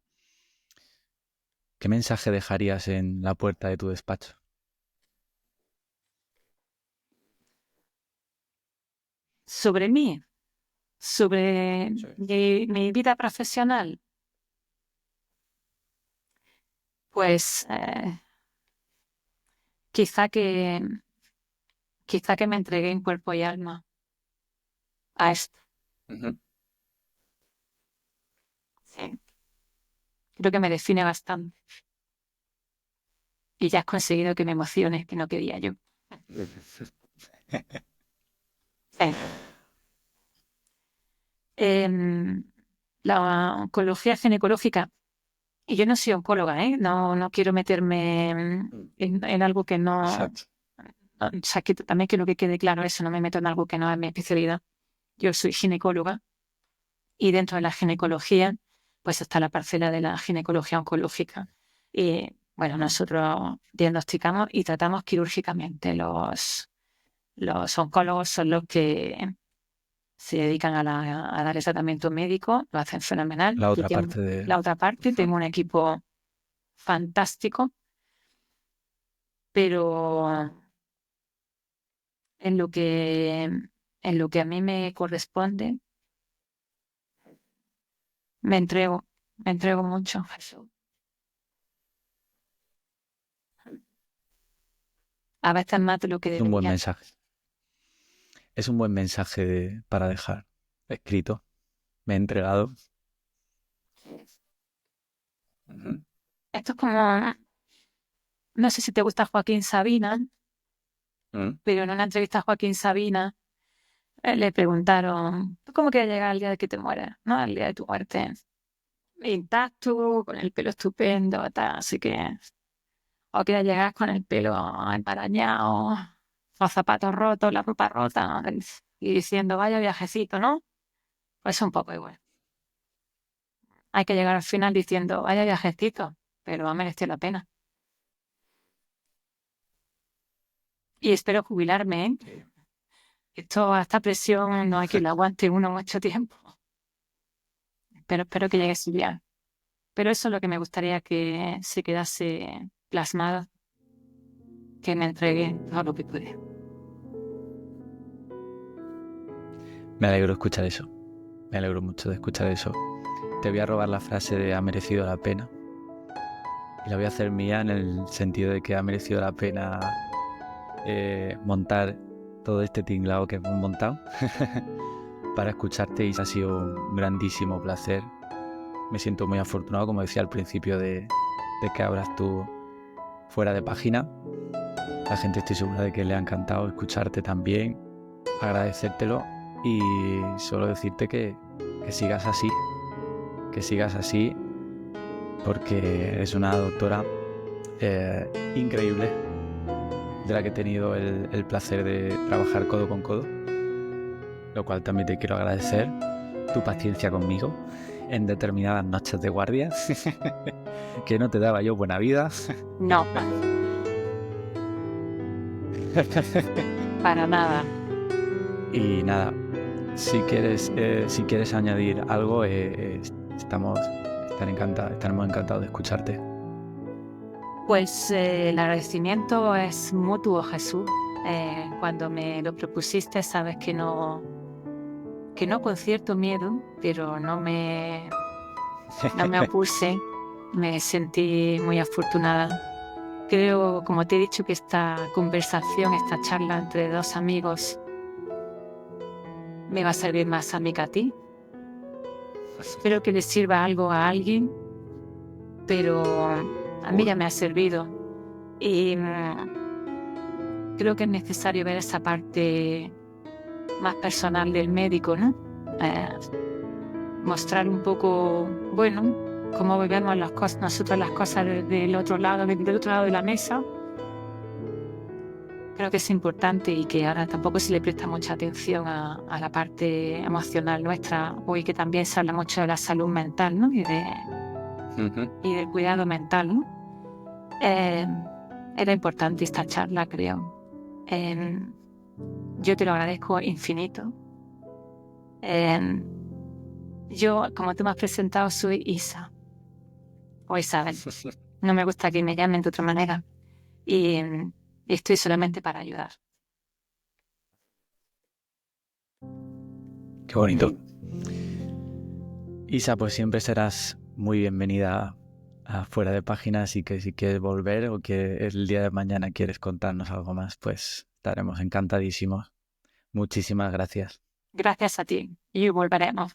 ¿Qué mensaje dejarías en la puerta de tu despacho? Sobre mí, sobre Sí. mi vida profesional, pues quizá que, quizá que me entregué en cuerpo y alma a esto. Ujú. Sí. Creo que me define bastante. Y ya has conseguido que me emociones, que no quería yo. Sí. Em, la oncología ginecológica, y yo no soy oncóloga, ¿eh? No quiero meterme en algo que no. Exacto. O sea, que también quiero que quede claro eso, no me meto en algo que no es mi especialidad. Yo soy ginecóloga y dentro de la ginecología, pues está la parcela de la ginecología oncológica. Y bueno, nosotros diagnosticamos y tratamos quirúrgicamente. Los oncólogos son los que se dedican a dar el tratamiento médico, lo hacen fenomenal. La Y otra parte de... la otra parte, Ujú. tengo un equipo fantástico, pero en lo que, en lo que a mí me corresponde, me entrego mucho, Jesús. A veces más de lo que Es un buen debería. mensaje. Es un buen mensaje para dejar escrito. Me he entregado. Ujú. Esto es como, no sé si te gusta Joaquín Sabina, Mm. pero en una entrevista a Joaquín Sabina le preguntaron, ¿tú cómo quieres llegar al día de que te mueras? ¿No? Al día de tu muerte. Intacto, con el pelo estupendo, tal, así que, o quieres llegar con el pelo emparañado, los zapatos rotos, la ropa rota, y diciendo, vaya viajecito, ¿no? Pues un poco igual. Hay que llegar al final diciendo, vaya viajecito, pero ha merecido la pena. Y espero jubilarme, ¿eh? Sí. Esta presión no hay que la aguante uno mucho tiempo. Pero espero que llegue ese día. Pero eso es lo que me gustaría que se quedase plasmado, que me entregue todo lo que pude. Me alegro de escuchar eso. Me alegro mucho de escuchar eso. Te voy a robar la frase de ha merecido la pena. Y la voy a hacer mía en el sentido de que ha merecido la pena montar todo este tinglado que hemos montado para escucharte y ha sido un grandísimo placer. Me siento muy afortunado, como decía al principio, de que abras tú fuera de página. La gente estoy segura de que le ha encantado escucharte también, agradecértelo y solo decirte que sigas así, porque eres una doctora increíble, de la que he tenido el placer de trabajar codo con codo, lo cual también te quiero agradecer tu paciencia conmigo en determinadas noches de guardia, que no te daba yo buena vida. No, para nada. Y nada, si quieres añadir algo, estaremos encantados de escucharte. Pues el agradecimiento es mutuo, Jesús. Cuando me lo propusiste, sabes que no con cierto miedo, pero no me opuse. Me sentí muy afortunada. Creo, como te he dicho, que esta conversación, esta charla entre dos amigos me va a servir más a mí que a ti. Espero que le sirva algo a alguien, pero a mí ya me ha servido. Y creo que es necesario ver esa parte más personal del médico, ¿no? Mostrar un poco, bueno, cómo vemos nosotros las cosas del otro lado de la mesa. Creo que es importante y que ahora tampoco se le presta mucha atención a la parte emocional nuestra, hoy que también se habla mucho de la salud mental, ¿no? y del cuidado mental, ¿no? Era importante esta charla, creo. Yo te lo agradezco infinito. Yo, como tú me has presentado, soy Isa o Isabel. No me gusta que me llamen de otra manera. Y estoy solamente para ayudar. Qué bonito. Isa, pues siempre serás muy bienvenida a Fuera de Páginas, y que si quieres volver o que el día de mañana quieres contarnos algo más, pues estaremos encantadísimos. Muchísimas gracias. Gracias a ti y volveremos.